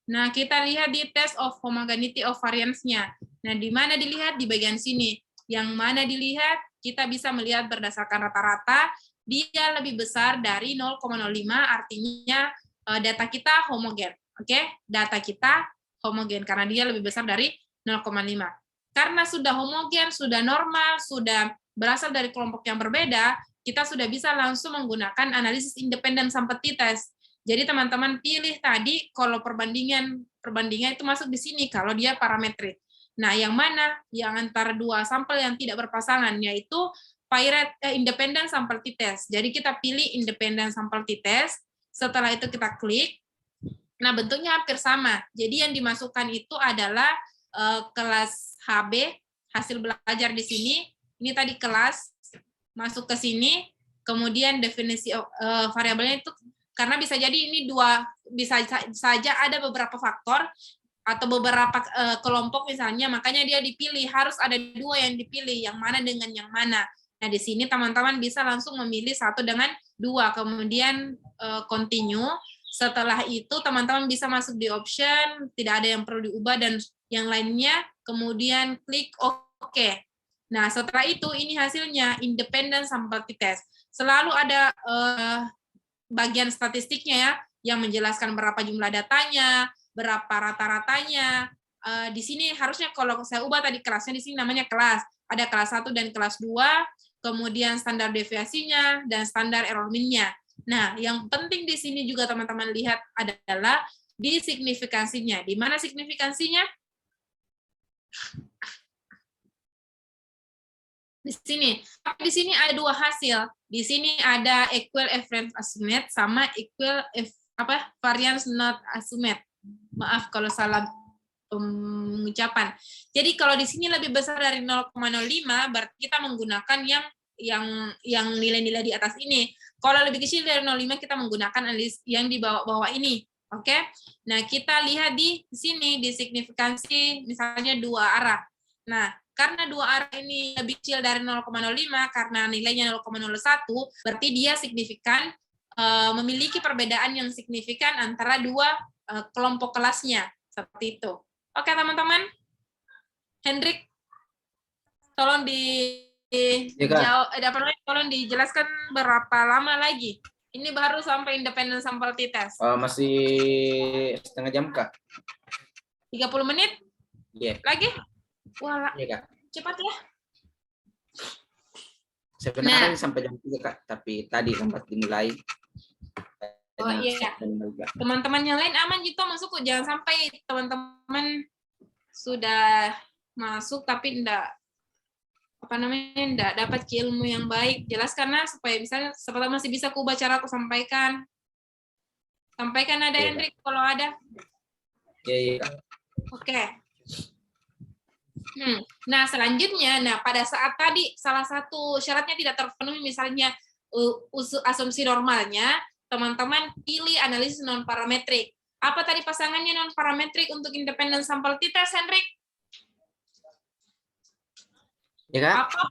Nah, kita lihat di test of homogeneity of variance-nya. Nah, di mana dilihat? Di bagian sini. Yang mana dilihat, kita bisa melihat berdasarkan rata-rata, dia lebih besar dari 0,05, artinya data kita homogen. Oke, data kita homogen, karena dia lebih besar dari 0,5. Karena sudah homogen, sudah normal, sudah berasal dari kelompok yang berbeda, kita sudah bisa langsung menggunakan analisis independent sample t-test. Jadi teman-teman pilih tadi, kalau perbandingan itu masuk di sini, kalau dia parametrik. Nah, yang mana? Yang antara 2 sampel yang tidak berpasangan, yaitu independent sample t-test. Jadi kita pilih independent sample t-test, setelah itu kita klik. Nah, bentuknya hampir sama. Jadi yang dimasukkan itu adalah kelas HB, hasil belajar di sini. Ini tadi kelas, masuk ke sini, kemudian definisi variabelnya itu, karena bisa jadi ini bisa saja ada beberapa faktor, atau beberapa kelompok misalnya, makanya dia dipilih, harus ada 2 yang dipilih, yang mana dengan yang mana. Nah, di sini teman-teman bisa langsung memilih 1 dengan 2, kemudian continue. Setelah itu teman-teman bisa masuk di option, tidak ada yang perlu diubah dan yang lainnya, kemudian klik OK. Nah, setelah itu ini hasilnya independent sample t-test. Selalu ada bagian statistiknya ya, yang menjelaskan berapa jumlah datanya, berapa rata-ratanya. Di sini harusnya kalau saya ubah tadi kelasnya, di sini namanya kelas. Ada kelas 1 dan kelas 2, kemudian standar deviasinya, dan standar error mean-nya. Nah, yang penting di sini juga teman-teman lihat adalah di signifikansinya. Di mana signifikansinya? Di sini. Tapi di sini ada 2 hasil. Di sini ada equal variance estimate sama equal variance not estimate. Maaf kalau salah pengucapan. Jadi kalau di sini lebih besar dari 0,05, berarti kita menggunakan yang nilai-nilai di atas ini. Kalau lebih kecil dari 0,5, kita menggunakan analis yang di bawah-bawah ini. Oke? Nah, kita lihat di sini, di signifikansi, misalnya 2 arah. Nah, karena 2 arah ini lebih kecil dari 0,05, karena nilainya 0,01, berarti dia signifikan, memiliki perbedaan yang signifikan antara 2 kelompok kelasnya, seperti itu. Oke, teman-teman. Hendrik, tolong tolong dijelaskan berapa lama lagi. Ini baru sampai independent sample t-test. Masih setengah jam, Kak. 30 menit? Iya. Lagi? Wah, Iya, Kak. cepat ya. Sebenarnya sampai jam 3, Kak, tapi tadi sempat dimulai. Oh iya, teman-teman yang lain aman gitu masuk kok, jangan sampai teman-teman sudah masuk tapi enggak dapat ilmu yang baik. Jelas karena supaya misalnya seperti masih bisa aku cara aku sampaikan. Sampaikan ada Hendrik kalau ada. Iya. Oke. Nah, selanjutnya, pada saat tadi salah satu syaratnya tidak terpenuhi, misalnya asumsi normalnya, teman-teman pilih analisis non-parametrik. Apa tadi pasangannya non-parametrik untuk independent sample t-test, Hendrik? Ya, Kak? Apa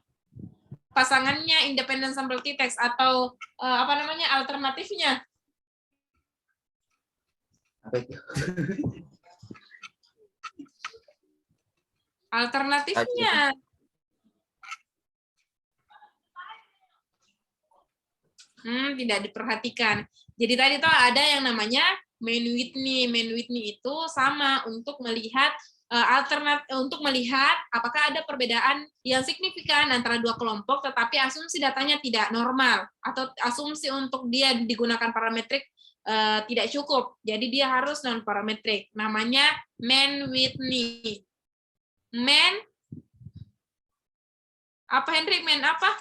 pasangannya independent sample t-test atau alternatifnya? Apa itu? Alternatifnya. Tidak diperhatikan. Jadi tadi tuh ada yang namanya Mann-Whitney. Mann-Whitney itu sama untuk melihat untuk melihat apakah ada perbedaan yang signifikan antara dua kelompok, tetapi asumsi datanya tidak normal atau asumsi untuk dia digunakan parametrik tidak cukup. Jadi dia harus non parametrik. Namanya Mann-Whitney. Mann apa Hendrik? Mann apa?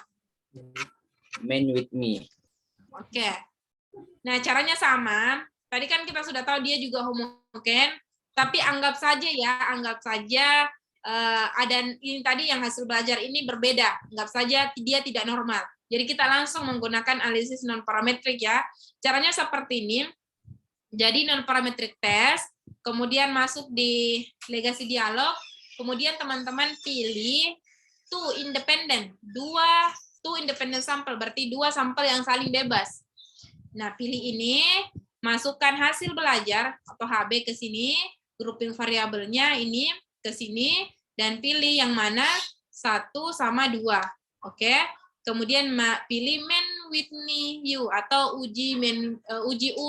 Mann-Whitney. Oke. Nah, caranya sama. Tadi kan kita sudah tahu dia juga homogen, tapi anggap saja ada ini tadi yang hasil belajar ini berbeda. Anggap saja dia tidak normal. Jadi kita langsung menggunakan analisis non parametrik ya. Caranya seperti ini. Jadi non parametric test, kemudian masuk di legasi dialog, kemudian teman-teman pilih two independent sampel, berarti 2 sampel yang saling bebas. Nah, pilih ini, masukkan hasil belajar atau HB ke sini, grouping variabelnya ini ke sini, dan pilih yang mana 1 sama 2. Oke. Kemudian pilih Mann-Whitney U atau uji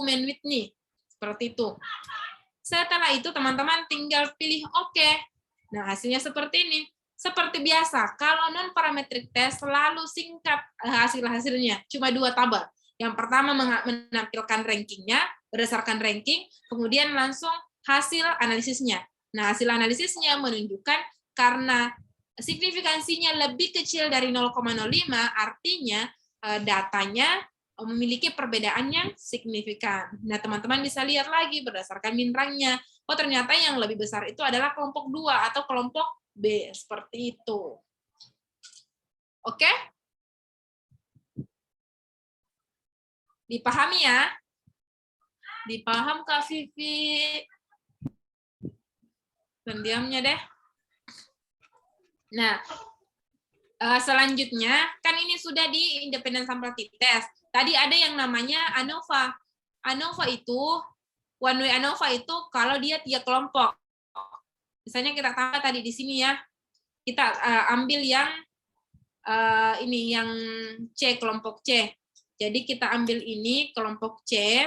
Mann-Whitney. Seperti itu. Setelah itu teman-teman tinggal pilih oke. Nah, hasilnya seperti ini. Seperti biasa, kalau non-parametric test selalu singkat hasil-hasilnya, cuma 2 tabel. Yang pertama menampilkan rankingnya, berdasarkan ranking, kemudian langsung hasil analisisnya. Nah, hasil analisisnya menunjukkan karena signifikansinya lebih kecil dari 0,05, artinya datanya memiliki perbedaan yang signifikan. Nah, teman-teman bisa lihat lagi berdasarkan min ranknya. Oh, ternyata yang lebih besar itu adalah kelompok 2 atau kelompok B, seperti itu. Oke? Dipahami ya? Dipaham Kak Vivi? Pendiamnya deh. Nah, selanjutnya, kan ini sudah di independent sample t-test. Tadi ada yang namanya ANOVA. ANOVA itu, one way ANOVA itu kalau dia 3 kelompok. Misalnya kita tambah tadi di sini ya, kita ambil yang ini, yang C, kelompok C. Jadi kita ambil ini, kelompok C,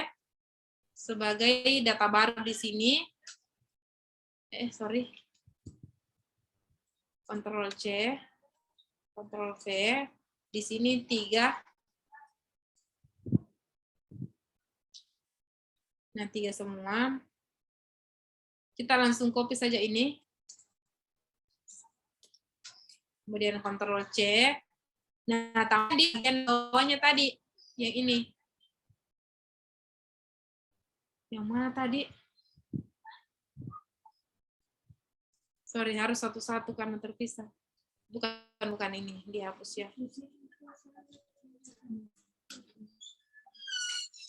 sebagai data baru di sini. Ctrl C, Ctrl V, di sini 3. Nah, 3 semua. Kita langsung copy saja ini. Kemudian Ctrl C. Nah, tambah di bagian bawahnya tadi, yang ini. Yang mana tadi? Sorry, harus satu-satu karena terpisah. Bukan ini, dihapus ya.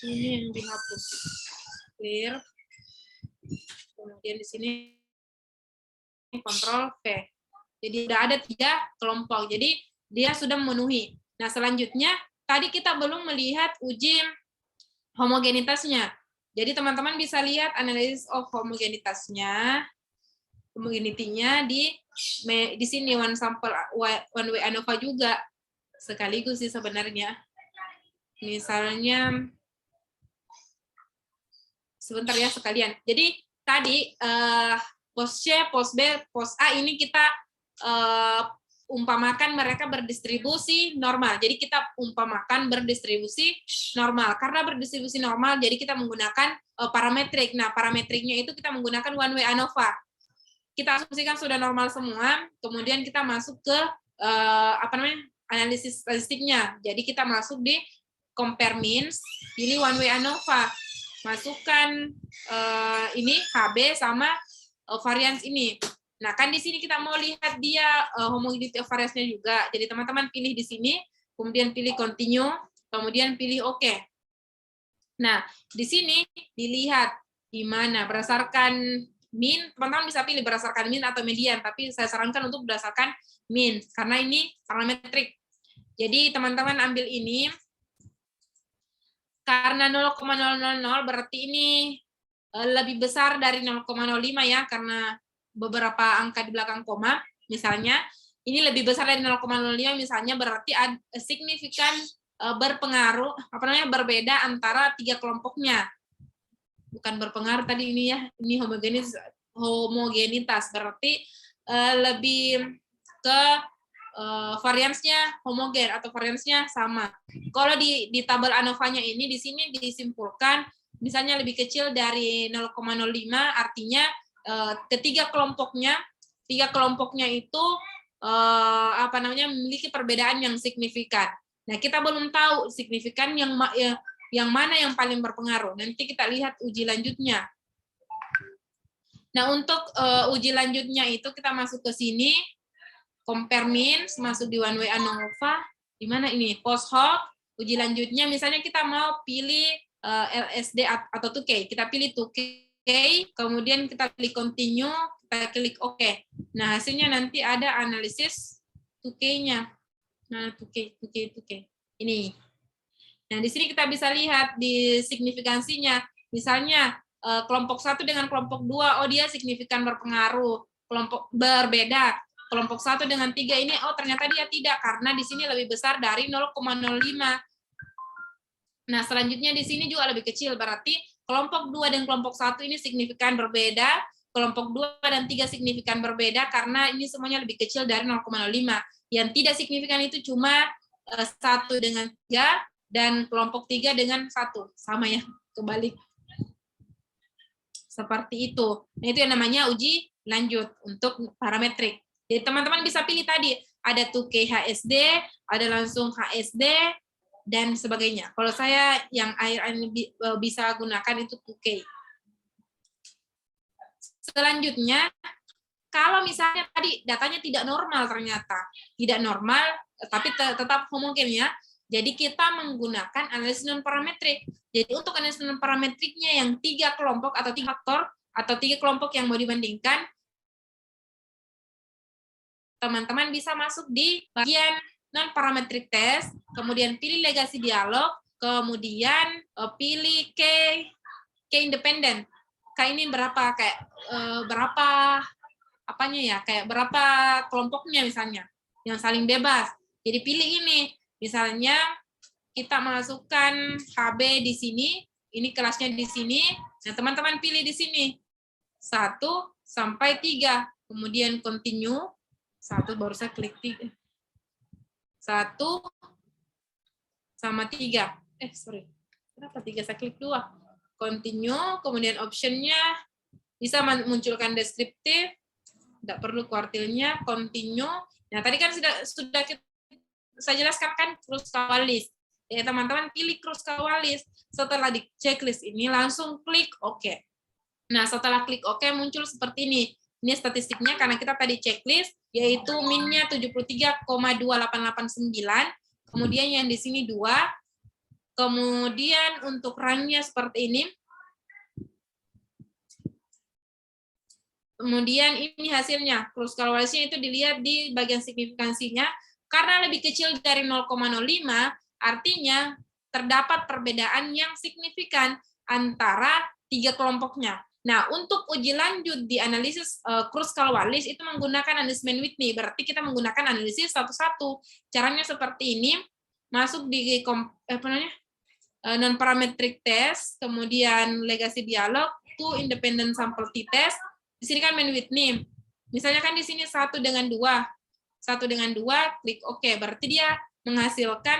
Ini yang dihapus. Clear. Kemudian di sini Ctrl V. Jadi sudah ada 3 kelompok. Jadi dia sudah memenuhi. Nah, selanjutnya tadi kita belum melihat uji homogenitasnya. Jadi teman-teman bisa lihat analisis of homogenitasnya, homogenity-nya di sini one way ANOVA juga sekaligus sih sebenarnya. Misalnya sebentar ya sekalian. Jadi tadi pos C, pos B, pos A ini kita umpamakan mereka berdistribusi normal. Jadi kita umpamakan berdistribusi normal. Karena berdistribusi normal, jadi kita menggunakan parametrik. Nah, parametriknya itu kita menggunakan one way ANOVA. Kita asumsikan sudah normal semua, kemudian kita masuk ke analisis statistiknya. Jadi kita masuk di compare means, pilih one way ANOVA. Masukkan ini HB sama variance ini. Nah, kan di sini kita mau lihat dia homogeneity of variance-nya juga. Jadi teman-teman pilih di sini, kemudian pilih continue, kemudian pilih OK. Nah, di sini dilihat di mana berdasarkan min, teman-teman bisa pilih berdasarkan min atau median, tapi saya sarankan untuk berdasarkan min karena ini parametrik. Jadi teman-teman ambil ini karena 0,000 berarti ini lebih besar dari 0,05 ya, karena beberapa angka di belakang koma, misalnya ini lebih besar dari 0,05 misalnya, berarti ada signifikan berpengaruh, berbeda antara 3 kelompoknya. Bukan berpengaruh tadi ini ya, ini homogenis homogenitas, berarti lebih ke variansnya homogen atau variansnya sama. Kalau di tabel ANOVA-nya ini di sini disimpulkan misalnya lebih kecil dari 0,05, artinya tiga kelompoknya itu memiliki perbedaan yang signifikan. Nah, kita belum tahu signifikan yang mana yang paling berpengaruh. Nanti kita lihat uji lanjutnya. Nah, untuk uji lanjutnya itu kita masuk ke sini, compare means, masuk di one way ANOVA, di mana ini? Post hoc, uji lanjutnya, misalnya kita mau pilih LSD atau 2K, kita pilih 2K, kemudian kita klik continue, kita klik OK. Nah, hasilnya nanti ada analisis 2K-nya. Nah, 2K. Ini. Nah, di sini kita bisa lihat di signifikansinya. Misalnya, kelompok 1 dengan kelompok 2, oh dia signifikan berpengaruh. Kelompok berbeda. Kelompok 1 dengan 3 ini, oh ternyata dia tidak, karena di sini lebih besar dari 0,05. Nah, selanjutnya di sini juga lebih kecil, berarti kelompok 2 dan kelompok 1 ini signifikan berbeda, kelompok 2 dan 3 signifikan berbeda, karena ini semuanya lebih kecil dari 0,05. Yang tidak signifikan itu cuma 1 dengan 3, dan kelompok 3 dengan 1. Sama ya, kebalik. Seperti itu. Nah, itu yang namanya uji lanjut untuk parametrik. Jadi teman-teman bisa pilih tadi, ada 2K HSD, ada langsung HSD, dan sebagainya. Kalau saya yang akhir ini bisa gunakan itu 2K. Selanjutnya, kalau misalnya tadi datanya tidak normal ternyata, tidak normal, tapi tetap homogen ya, jadi kita menggunakan analisis non-parametrik. Jadi untuk analisis non-parametriknya yang 3 kelompok atau 3 faktor, atau 3 kelompok yang mau dibandingkan, teman-teman bisa masuk di bagian non-parametric test, kemudian pilih legasi dialog, kemudian pilih K independen. K ini berapa, kayak berapa apanya ya, kayak berapa kelompoknya misalnya, yang saling bebas. Jadi pilih ini, misalnya kita masukkan HB di sini, ini kelasnya di sini, nah teman-teman pilih di sini, 1 sampai 3, kemudian continue, 1 baru saya klik 3. 1 sama 3. Sorry. Kenapa 3 saya klik 2? Continue, kemudian option-nya bisa munculkan deskriptif, tidak perlu kuartilnya, continue. Nah, tadi kan sudah saya jelaskan kan Kruskal-Wallis. Ya, teman-teman pilih Kruskal-Wallis. Setelah di checklist ini langsung klik OK. Nah, setelah klik OK muncul seperti ini. Ini statistiknya karena kita tadi checklist, yaitu min-nya 73,2889, kemudian yang di sini 2, kemudian untuk rank-nya seperti ini, kemudian ini hasilnya, Kruskal-Wallisnya itu dilihat di bagian signifikansinya, karena lebih kecil dari 0,05, artinya terdapat perbedaan yang signifikan antara 3 kelompoknya. Nah, untuk uji lanjut di analisis Kruskal-Wallis itu menggunakan analisis Mann-Whitney, berarti kita menggunakan analisis satu-satu. Caranya seperti ini, masuk di non-parametric test, kemudian legasi dialog, to independent sample t-test. Di sini kan Mann-Whitney. Misalnya kan di sini 1 dengan 2. 1 dengan 2, klik OK. Berarti dia menghasilkan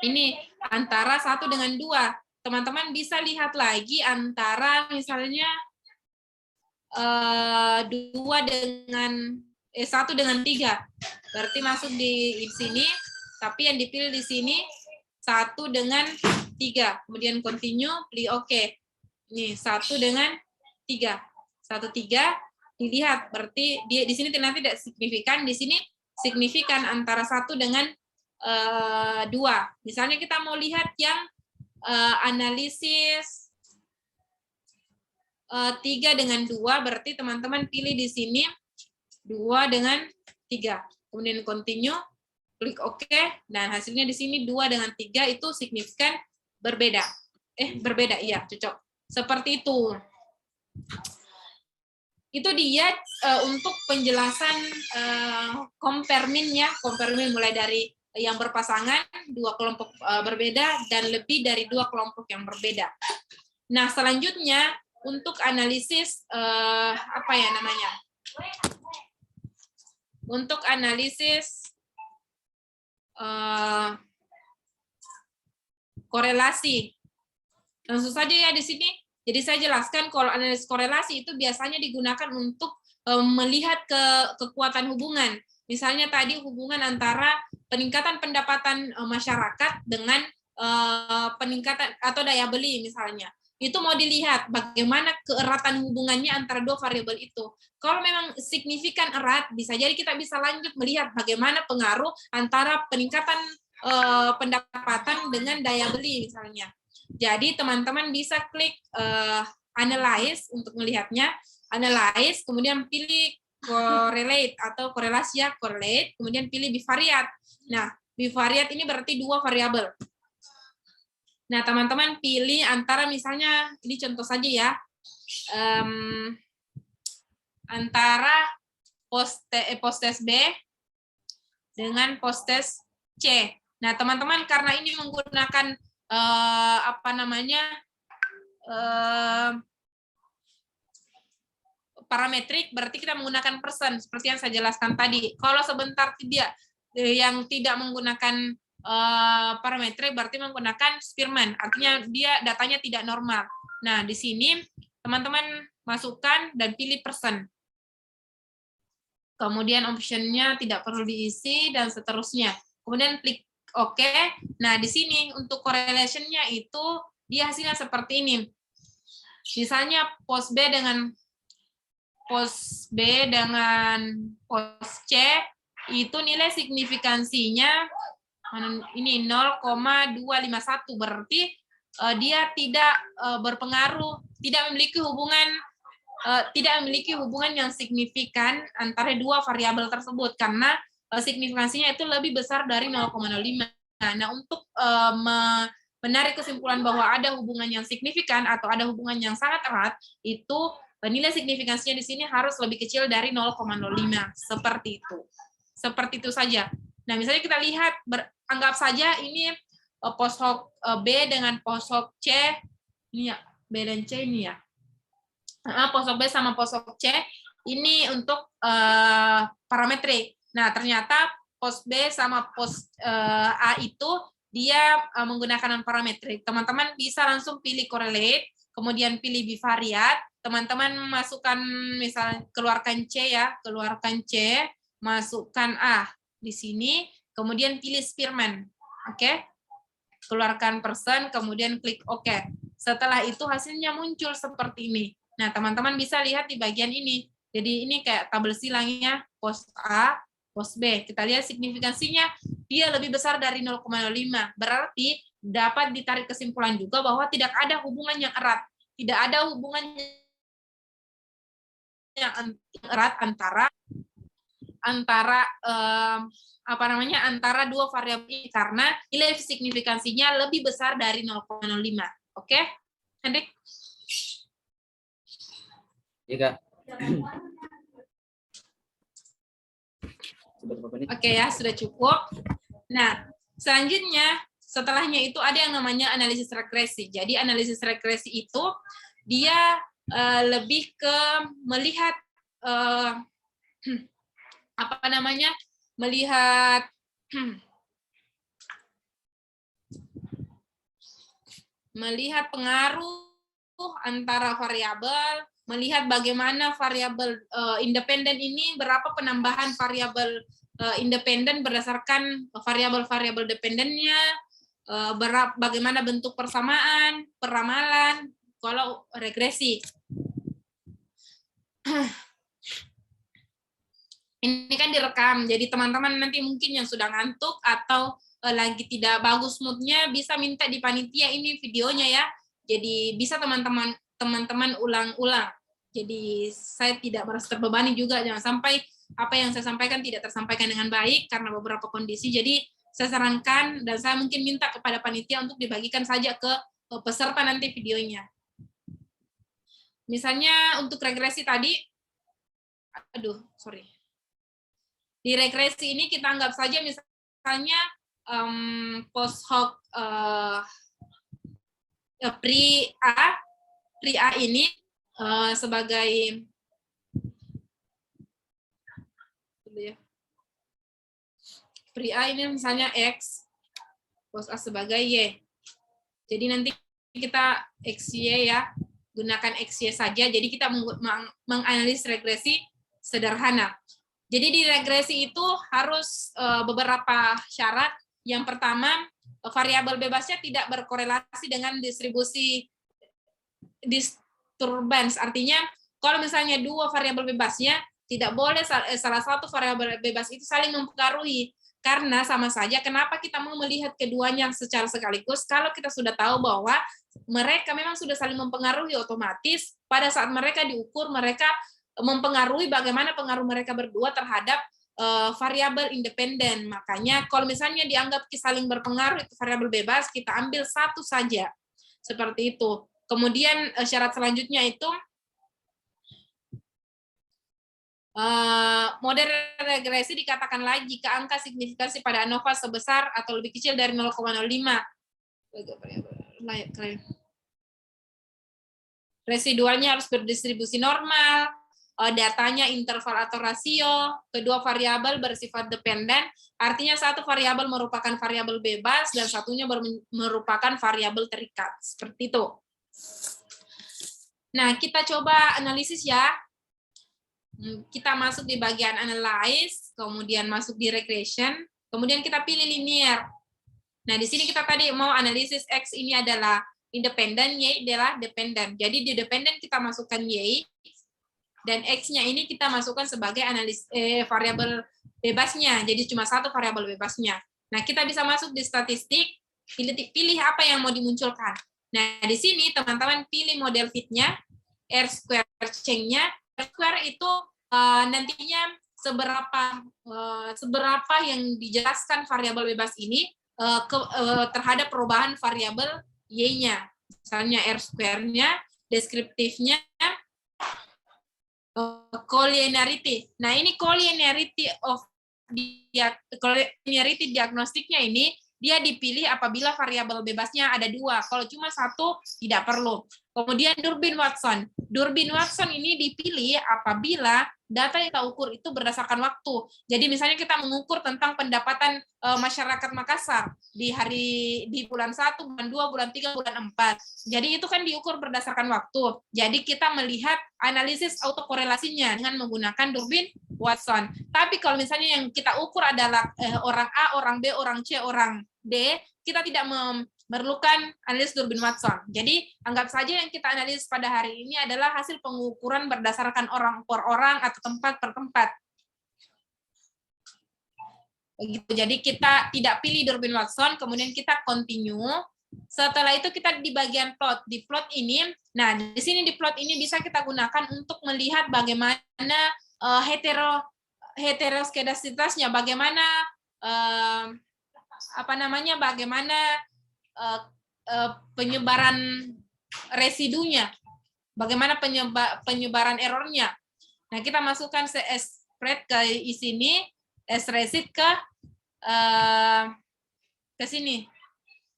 ini antara 1 dengan 2. Teman-teman bisa lihat lagi antara misalnya 1 dengan 3. Berarti masuk di sini, tapi yang dipilih di sini 1 dengan 3. Kemudian continue, pilih OK. Ini 1 dengan 3. 1, 3, dilihat. Berarti dia di sini ternyata tidak signifikan, di sini signifikan antara 1 dengan 2. Misalnya kita mau lihat yang analisis 3 dengan 2, berarti teman-teman pilih di sini 2 dengan 3. Kemudian continue, klik OK, dan hasilnya di sini 2 dengan 3 itu signifikan berbeda. Berbeda, iya, cocok. Seperti itu. Itu dia untuk penjelasan compare mean ya, compare mean mulai dari yang berpasangan, 2 kelompok berbeda, dan lebih dari 2 kelompok yang berbeda. Nah, selanjutnya untuk analisis apa ya namanya? Untuk analisis korelasi. Langsung saja ya di sini. Jadi saya jelaskan kalau analisis korelasi itu biasanya digunakan untuk melihat kekuatan hubungan. Misalnya tadi hubungan antara peningkatan pendapatan masyarakat dengan peningkatan atau daya beli misalnya. Itu mau dilihat bagaimana keeratan hubungannya antara dua variabel itu. Kalau memang signifikan erat, bisa jadi kita bisa lanjut melihat bagaimana pengaruh antara peningkatan pendapatan dengan daya beli misalnya. Jadi teman-teman bisa klik analyze untuk melihatnya, analyze, kemudian pilih correlate atau korelasi ya, correlate, kemudian pilih bivariat. Nah, bivariat ini berarti dua variabel. Nah, teman-teman pilih antara misalnya, ini contoh saja ya, antara post-test B dengan post-test C. Nah, teman-teman karena ini menggunakan apa namanya parametrik, berarti kita menggunakan persen seperti yang saya jelaskan tadi. Kalau sebentar yang tidak menggunakan parametrik berarti menggunakan Spearman, artinya dia datanya tidak normal. Nah, di sini teman-teman masukkan dan pilih persen. Kemudian optionnya tidak perlu diisi dan seterusnya. Kemudian klik OK. Nah, di sini untuk correlation-nya itu dia hasilnya seperti ini. Misalnya post B dengan post C itu nilai signifikansinya ini 0,251, berarti dia tidak berpengaruh, tidak memiliki hubungan yang signifikan antara dua variabel tersebut karena signifikansinya itu lebih besar dari 0,05. Nah, untuk menarik kesimpulan bahwa ada hubungan yang signifikan atau ada hubungan yang sangat erat, itu nilai signifikansinya di sini harus lebih kecil dari 0,05. Seperti itu. Seperti itu saja. Nah, misalnya kita lihat, anggap saja ini post hoc B dengan post hoc C, ini ya, B dan C ini ya. Post hoc B sama post hoc C, ini untuk parametrik. Nah, ternyata post B sama post A itu dia menggunakan parametrik. Teman-teman bisa langsung pilih correlate, kemudian pilih bivariat, teman-teman masukkan misalnya keluarkan C ya, keluarkan C, masukkan A di sini, kemudian pilih Spearman. Oke. Keluarkan persen, kemudian klik OK. Setelah itu hasilnya muncul seperti ini. Nah, teman-teman bisa lihat di bagian ini. Jadi ini kayak tabel silangnya, post A, post B. Kita lihat signifikansinya, dia lebih besar dari 0,05. Berarti dapat ditarik kesimpulan juga bahwa tidak ada hubungan yang erat. Tidak ada hubungan yang erat antara dua variabel ini karena nilai signifikansinya lebih besar dari 0,05. Oke, Hendrik? Iya, Kak. Oke ya, sudah cukup. Nah, selanjutnya setelahnya itu ada yang namanya analisis regresi. Jadi analisis regresi itu dia lebih ke melihat melihat pengaruh antara variabel, melihat bagaimana variabel independen ini, berapa penambahan variabel independen berdasarkan variabel-variabel dependennya, bagaimana bentuk persamaan, peramalan, kalau regresi. Ini kan direkam, jadi teman-teman nanti mungkin yang sudah ngantuk atau lagi tidak bagus moodnya bisa minta di panitia ini videonya ya. Jadi bisa teman-teman ulang-ulang. Jadi saya tidak merasa terbebani juga, jangan sampai apa yang saya sampaikan tidak tersampaikan dengan baik karena beberapa kondisi. Jadi saya sarankan dan saya mungkin minta kepada panitia untuk dibagikan saja ke peserta nanti videonya. Misalnya untuk regresi tadi, di regresi ini kita anggap saja misalnya post hoc pri A ini sebagai pri A ini misalnya X, pos A sebagai Y. Jadi nanti kita XY ya, gunakan XY saja. Jadi kita menganalisis regresi sederhana. Jadi di regresi itu harus beberapa syarat. Yang pertama, variabel bebasnya tidak berkorelasi dengan distribusi disturbance. Artinya, kalau misalnya dua variabel bebasnya, tidak boleh salah satu variabel bebas itu saling mempengaruhi. Karena sama saja, kenapa kita mau melihat keduanya secara sekaligus, kalau kita sudah tahu bahwa mereka memang sudah saling mempengaruhi, otomatis pada saat mereka diukur, mereka mempengaruhi bagaimana pengaruh mereka berdua terhadap variabel independen. Makanya kalau misalnya dianggap saling berpengaruh itu variabel bebas, kita ambil satu saja. Seperti itu. Kemudian syarat selanjutnya itu model regresi dikatakan lagi jika angka signifikansi pada ANOVA sebesar atau lebih kecil dari 0,05. Residualnya harus berdistribusi normal, datanya interval atau rasio, kedua variabel bersifat dependen, artinya satu variabel merupakan variabel bebas dan satunya merupakan variabel terikat. Seperti itu. Nah, kita coba analisis ya. Kita masuk di bagian analyze, kemudian masuk di regression, kemudian kita pilih linear. Nah, di sini kita tadi mau analisis X ini adalah independen, Y adalah dependen. Jadi di dependen kita masukkan Y, dan X-nya ini kita masukkan sebagai variabel bebasnya. Jadi cuma satu variabel bebasnya. Nah, kita bisa masuk di statistik, pilih apa yang mau dimunculkan. Nah, di sini teman-teman pilih model fit-nya, R-square change-nya. R-square itu nantinya seberapa yang dijelaskan variabel bebas ini terhadap perubahan variabel Y-nya. Misalnya R-square-nya, deskriptifnya, collinearity. Nah, ini collinearity diagnostiknya ini dia dipilih apabila variabel bebasnya ada dua. Kalau cuma satu, tidak perlu. Kemudian Durbin-Watson. Durbin-Watson ini dipilih apabila data yang kita ukur itu berdasarkan waktu. Jadi misalnya kita mengukur tentang pendapatan masyarakat Makassar di bulan 1, bulan 2, bulan 3, bulan 4. Jadi itu kan diukur berdasarkan waktu. Jadi kita melihat analisis autokorelasinya dengan menggunakan Durbin-Watson. Tapi kalau misalnya yang kita ukur adalah orang A, orang B, orang C, orang D, kita tidak memerlukan analisis Durbin-Watson. Jadi anggap saja yang kita analisis pada hari ini adalah hasil pengukuran berdasarkan orang per orang atau tempat per tempat. Begitu. Jadi kita tidak pilih Durbin-Watson, kemudian kita continue. Setelah itu kita di bagian plot. Di plot ini, nah di sini di plot ini bisa kita gunakan untuk melihat bagaimana heteroskedasitasnya, bagaimana bagaimana penyebaran residunya, bagaimana penyebaran errornya. Nah, kita masukkan spread ke sini, S-resid ke sini.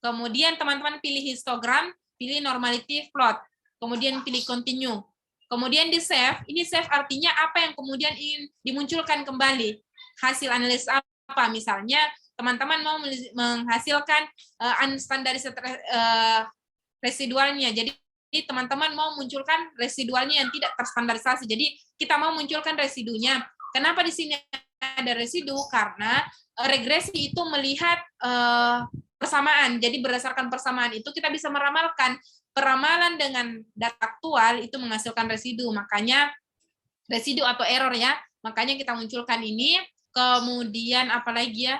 Kemudian teman-teman pilih histogram, pilih normality plot, kemudian pilih continue. Kemudian di save, ini save artinya apa yang kemudian ingin dimunculkan kembali. Hasil analisis apa, misalnya teman-teman mau menghasilkan unstandarized residualnya. Jadi teman-teman mau munculkan residualnya yang tidak terstandarisasi. Jadi kita mau munculkan residunya. Kenapa di sini ada residu? Karena regresi itu melihat persamaan. Jadi berdasarkan persamaan itu kita bisa meramalkan. Peramalan dengan data aktual itu menghasilkan residu. Makanya residu atau error ya. Makanya kita munculkan ini. Kemudian apalagi ya?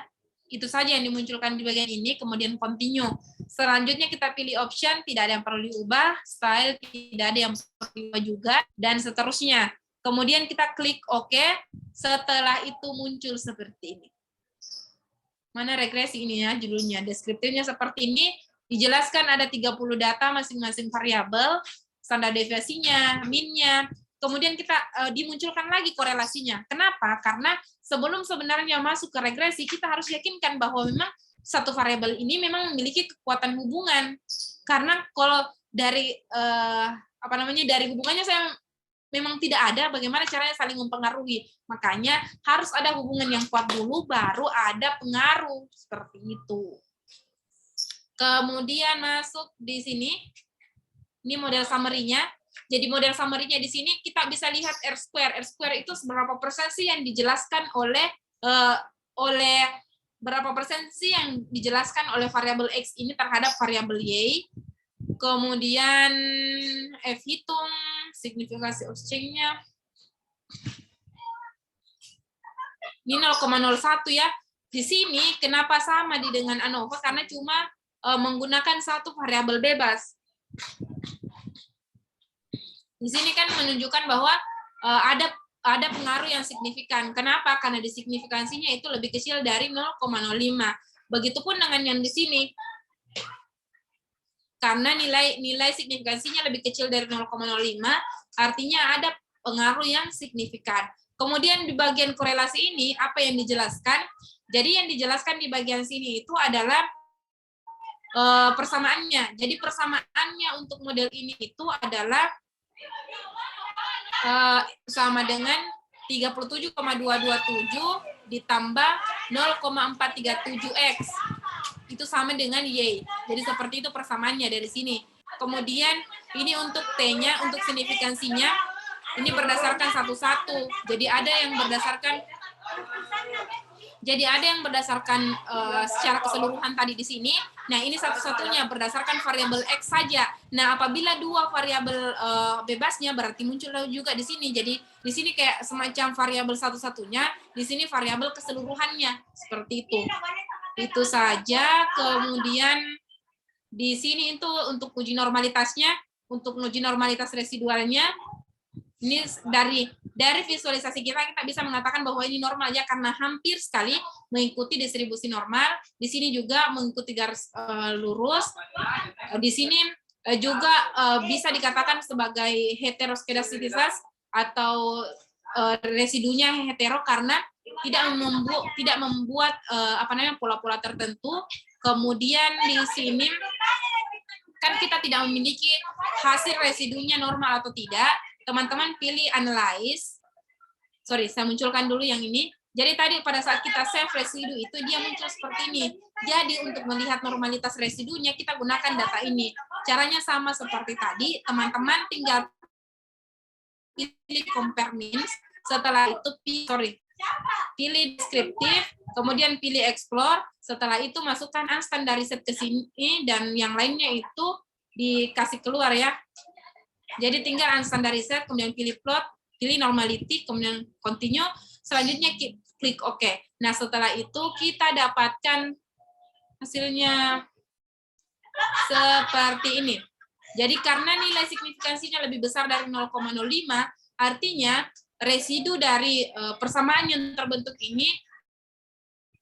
Itu saja yang dimunculkan di bagian ini, kemudian continue. Selanjutnya kita pilih option, tidak ada yang perlu diubah, style, tidak ada yang perlu diubah juga, dan seterusnya. Kemudian kita klik OK, setelah itu muncul seperti ini. Mana regresi ini ya, judulnya. Deskriptifnya seperti ini, dijelaskan ada 30 data masing-masing variabel, standar deviasinya, min-nya, kemudian kita dimunculkan lagi korelasinya. Kenapa? Karena sebelum sebenarnya masuk ke regresi, kita harus yakinkan bahwa memang satu variabel ini memang memiliki kekuatan hubungan. Karena kalau dari dari hubungannya saya memang tidak ada, bagaimana caranya saling mempengaruhi. Makanya harus ada hubungan yang kuat dulu, baru ada pengaruh. Seperti itu. Kemudian masuk di sini, ini model summary-nya. Jadi model summary-nya di sini kita bisa lihat R-square. R-square itu seberapa persen sih yang dijelaskan oleh berapa persen sih yang dijelaskan oleh variabel X ini terhadap variabel Y. Kemudian F hitung, signifikasi exchange-nya. Ini 0,01 ya. Di sini kenapa sama dengan ANOVA? Karena cuma menggunakan satu variabel bebas. Di sini kan menunjukkan bahwa ada pengaruh yang signifikan. Kenapa? Karena di signifikansinya itu lebih kecil dari 0,05. Begitupun dengan yang di sini. Karena nilai signifikansinya lebih kecil dari 0,05, artinya ada pengaruh yang signifikan. Kemudian di bagian korelasi ini, apa yang dijelaskan? Jadi yang dijelaskan di bagian sini itu adalah persamaannya. Jadi persamaannya untuk model ini itu adalah sama dengan 37,227 ditambah 0,437X. Itu sama dengan Y. Jadi seperti itu persamaannya dari sini. Kemudian ini untuk T-nya, untuk signifikansinya, ini berdasarkan satu-satu. Jadi ada yang berdasarkan secara keseluruhan tadi di sini. Nah, ini satu-satunya berdasarkan variabel X saja. Nah, apabila dua variabel bebasnya berarti muncul juga di sini. Jadi di sini kayak semacam variabel satu-satunya, di sini variabel keseluruhannya. Seperti itu. Itu saja. Kemudian di sini itu untuk uji normalitasnya, untuk uji normalitas residualnya, ini dari visualisasi kita bisa mengatakan bahwa ini normal ya, karena hampir sekali mengikuti distribusi normal. Di sini juga mengikuti garis lurus. Di sini juga bisa dikatakan sebagai heteroskedastisitas atau residunya hetero karena tidak membuat pola-pola tertentu. Kemudian di sini kan kita tidak memiliki hasil residunya normal atau tidak. Teman-teman pilih analyze. Sorry, saya munculkan dulu yang ini. Jadi tadi pada saat kita save residu itu dia muncul seperti ini. Jadi untuk melihat normalitas residunya kita gunakan data ini. Caranya sama seperti tadi. Teman-teman tinggal pilih compare means. Setelah itu pilih deskriptif, kemudian pilih explore. Setelah itu masukkan unstandarized ke sini dan yang lainnya itu dikasih keluar ya. Jadi tinggal unstandarized, kemudian pilih plot, pilih normality, kemudian continue, selanjutnya klik OK. Nah, setelah itu kita dapatkan hasilnya seperti ini. Jadi karena nilai signifikansinya lebih besar dari 0,05, artinya residu dari persamaan yang terbentuk ini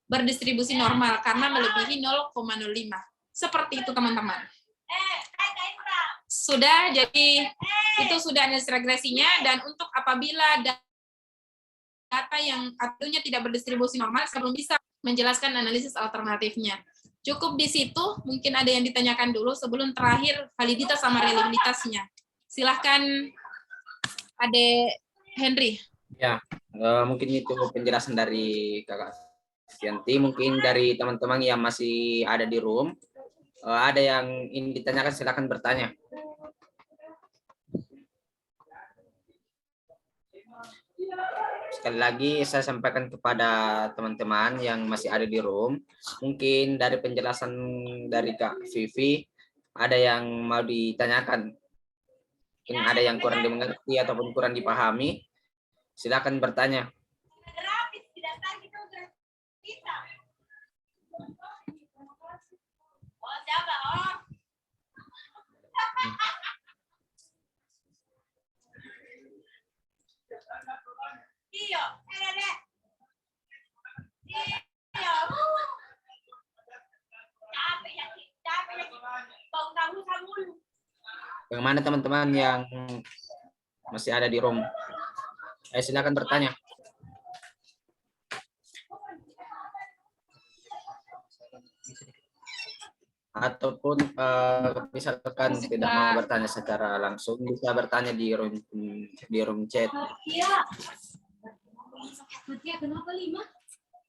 berdistribusi normal karena melebihi 0,05. Seperti itu, teman-teman. Sudah, jadi itu sudah analisis regresinya, dan untuk apabila data yang artinya tidak berdistribusi normal, saya belum bisa menjelaskan analisis alternatifnya. Cukup di situ, mungkin ada yang ditanyakan dulu sebelum terakhir validitas sama reliabilitasnya. Silahkan Ade Henry. Ya, mungkin itu penjelasan dari Kakak Yanti. Mungkin dari teman-teman yang masih ada di room, ada yang ingin ditanyakan, silakan bertanya. Sekali lagi saya sampaikan kepada teman-teman yang masih ada di room, mungkin dari penjelasan dari Kak Vivi, ada yang mau ditanyakan, mungkin ada yang kurang dimengerti ataupun kurang dipahami, silakan bertanya. Bagaimana teman-teman yang masih ada di room? Silakan bertanya. ataupun misalkan tidak mau bertanya secara langsung, bisa bertanya di room chat.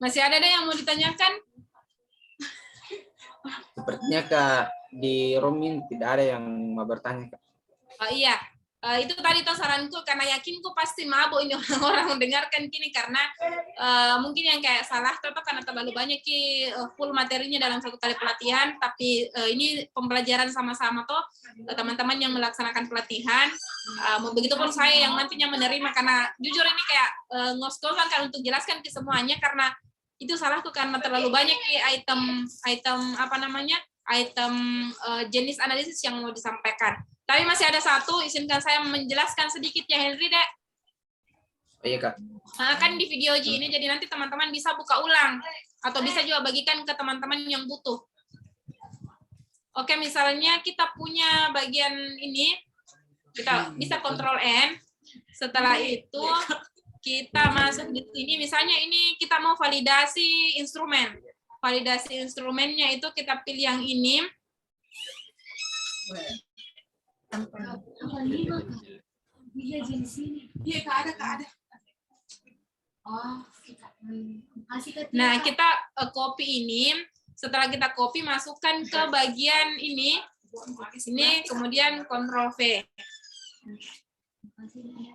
Masih ada yang mau ditanyakan? Sepertinya Kak di room ini tidak ada yang mau bertanya Kak. Oh iya, itu tadi tuh saranku, karena yakin ku pasti mabuk ini orang-orang mendengarkan kini, karena mungkin yang kayak salah atau karena terlalu banyak full materinya dalam satu kali pelatihan, tapi ini pembelajaran sama-sama tuh teman-teman yang melaksanakan pelatihan, begitupun saya yang nantinya menerima, karena jujur ini kayak ngos-ngosan kan untuk jelaskan ke semuanya, karena itu salahku karena terlalu banyak item jenis analisis yang mau disampaikan. Tapi masih ada satu, izinkan saya menjelaskan sedikit ya Henry, Dek. Oh iya Kak. Nah, kan di video ini, jadi nanti teman-teman bisa buka ulang, atau bisa juga bagikan ke teman-teman yang butuh. Oke, misalnya kita punya bagian ini, kita bisa Ctrl N, setelah itu kita masuk di sini, misalnya ini kita mau validasi instrumen. Validasi instrumennya itu kita pilih yang ini. Nah, kita copy ini. Setelah kita copy, masukkan ke bagian ini. Sini, kemudian Ctrl V.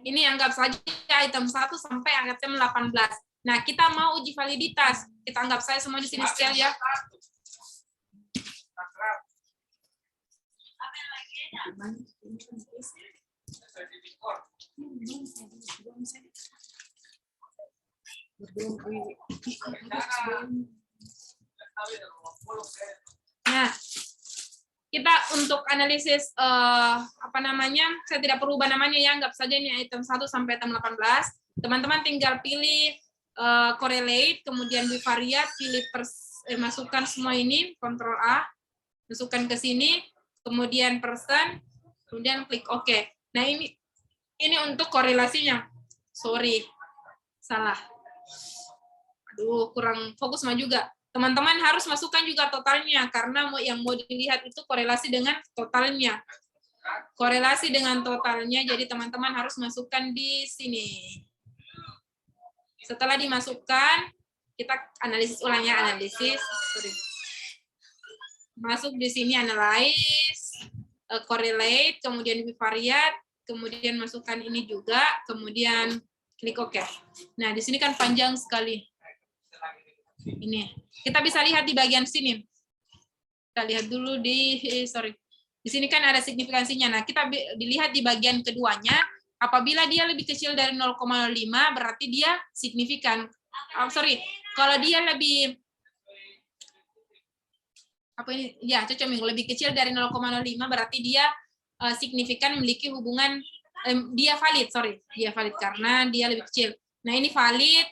Ini anggap saja item 1 sampai item 18. Nah, kita mau uji validitas. Kita anggap saya semua di sini sekali ya. Nah, kita untuk analisis saya tidak perlu ubah namanya ya, anggap saja ini item 1 sampai item 18. Teman-teman tinggal pilih correlate, kemudian bivariate, pilih masukkan semua ini, Ctrl A, masukkan ke sini, kemudian persen, kemudian klik OK. Nah, ini untuk korelasinya. Sorry, salah. Aduh, kurang fokus mah juga. Teman-teman harus masukkan juga totalnya, karena yang mau dilihat itu korelasi dengan totalnya. Korelasi dengan totalnya, jadi teman-teman harus masukkan di sini. Setelah dimasukkan, kita analisis ulang ya, analisis. Sorry. Masuk di sini, analyze, correlate, kemudian bivariate, kemudian masukkan ini juga, kemudian klik OK. Nah, di sini kan panjang sekali. Ini. Kita bisa lihat di bagian sini. Kita lihat dulu di sini kan ada signifikansinya. Nah, kita dilihat di bagian keduanya, apabila dia lebih kecil dari 0,05 berarti dia signifikan. Kalau dia lebih cocok minggu lebih kecil dari 0,05 berarti dia signifikan, memiliki hubungan dia valid, karena dia lebih kecil. Nah, ini valid.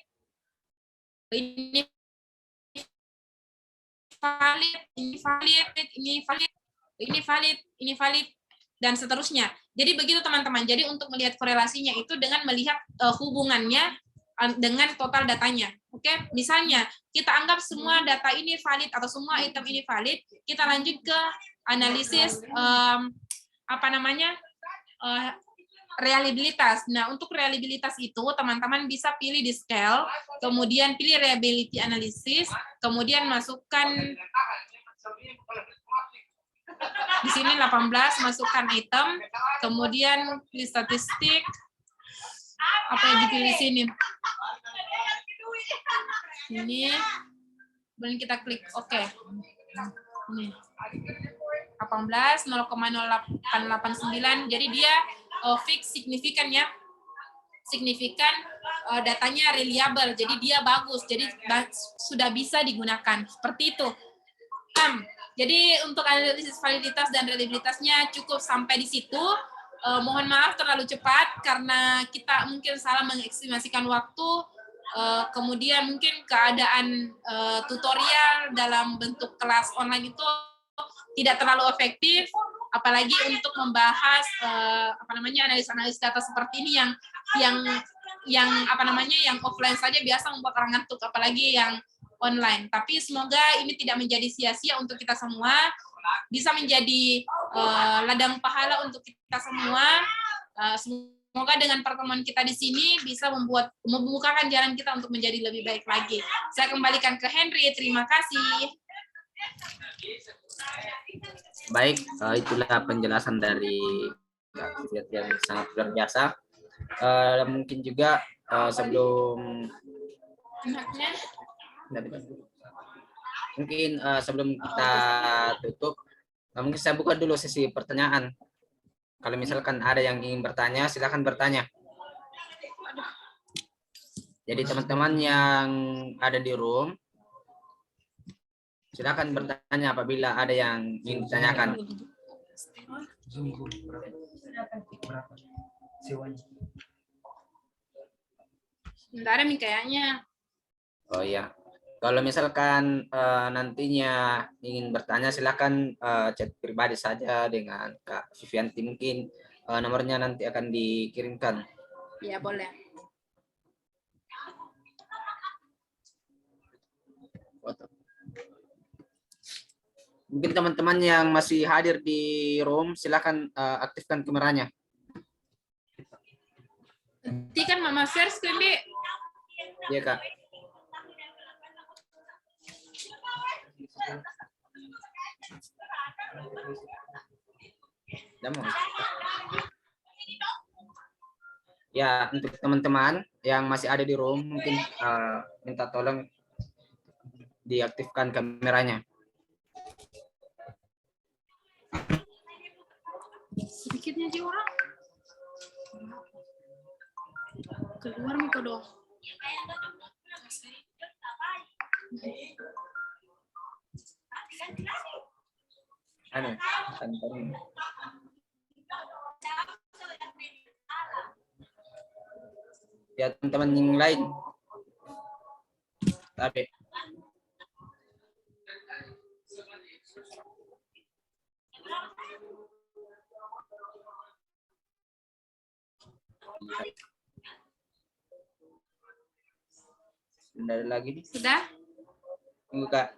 Ini valid, dan seterusnya. Jadi begitu teman-teman. Jadi untuk melihat korelasinya itu dengan melihat hubungannya dengan total datanya. Oke, misalnya kita anggap semua data ini valid atau semua item ini valid, kita lanjut ke analisis reliabilitas. Nah, untuk reliabilitas itu teman-teman bisa pilih di scale, kemudian pilih reliability analysis, kemudian masukkan di sini 18, masukkan item, kemudian pilih statistik, apa yang dipilih sini. Ini, kemudian kita klik OK. Ini 18, 0,0889, jadi dia fix signifikan ya. Signifikan datanya reliable, jadi dia bagus, jadi sudah bisa digunakan. Seperti itu. Jadi untuk analisis validitas dan reliabilitasnya cukup sampai di situ. Mohon maaf terlalu cepat karena kita mungkin salah mengestimasikan waktu. Kemudian mungkin keadaan tutorial dalam bentuk kelas online itu tidak terlalu efektif, apalagi untuk membahas analis data seperti ini yang offline saja biasa membuat orang ngantuk, apalagi yang online. Tapi semoga ini tidak menjadi sia-sia untuk kita semua. bisa menjadi ladang pahala untuk kita semua. Semoga dengan pertemuan kita di sini bisa membukakan jalan kita untuk menjadi lebih baik lagi. Saya kembalikan ke Henry. Terima kasih. Baik, itulah penjelasan dari Kak Fiat yang sangat luar biasa. Mungkin juga sebelum kita tutup, mungkin saya buka dulu sesi pertanyaan. Kalau misalkan ada yang ingin bertanya, silakan bertanya. Jadi teman-teman yang ada di room, silakan bertanya apabila ada yang ingin ditanyakan. Nggak ada nih kayaknya. Oh iya, kalau misalkan nantinya ingin bertanya, silakan chat pribadi saja dengan Kak Vivianti. Mungkin nomornya nanti akan dikirimkan. Ya, boleh. Mungkin teman-teman yang masih hadir di room, silakan aktifkan kameranya. Nanti kan Mama share screen, Bi. Iya, Kak. Ya, untuk teman-teman yang masih ada di room, mungkin minta tolong diaktifkan kameranya. Sedikitnya aja orang. Keluar Miko dong. Ya, teman-teman yang lain. Tapi ada lagi nih. Sudah? Tunggu, Kak.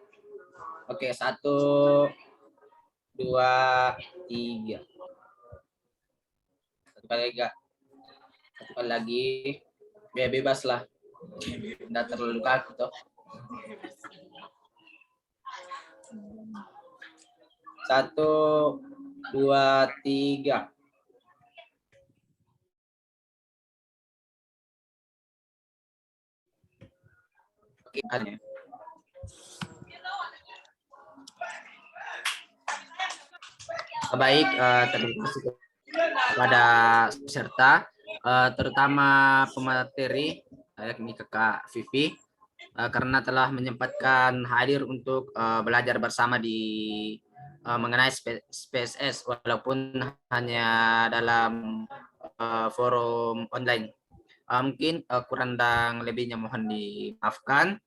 Oke, 1, 2, 3. Satu kali, Kak. Satu kali lagi. Ya, bebas lah. Nggak terlalu kaku toh. 1, 2, 3. Oke, kan ya. Baik, terima kasih kepada peserta, terutama pemateri, yakni Kakak Vivi, karena telah menyempatkan hadir untuk belajar bersama di mengenai SPSS, walaupun hanya dalam forum online. Mungkin kurang dan lebihnya mohon dimaafkan.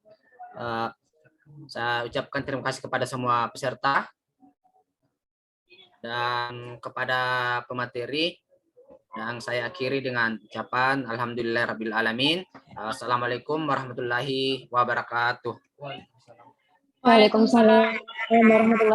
Saya ucapkan terima kasih kepada semua peserta dan kepada pemateri, yang saya akhiri dengan ucapan Alhamdulillahirrabbilalamin. Assalamualaikum warahmatullahi wabarakatuh. Waalaikumsalam warahmatullahi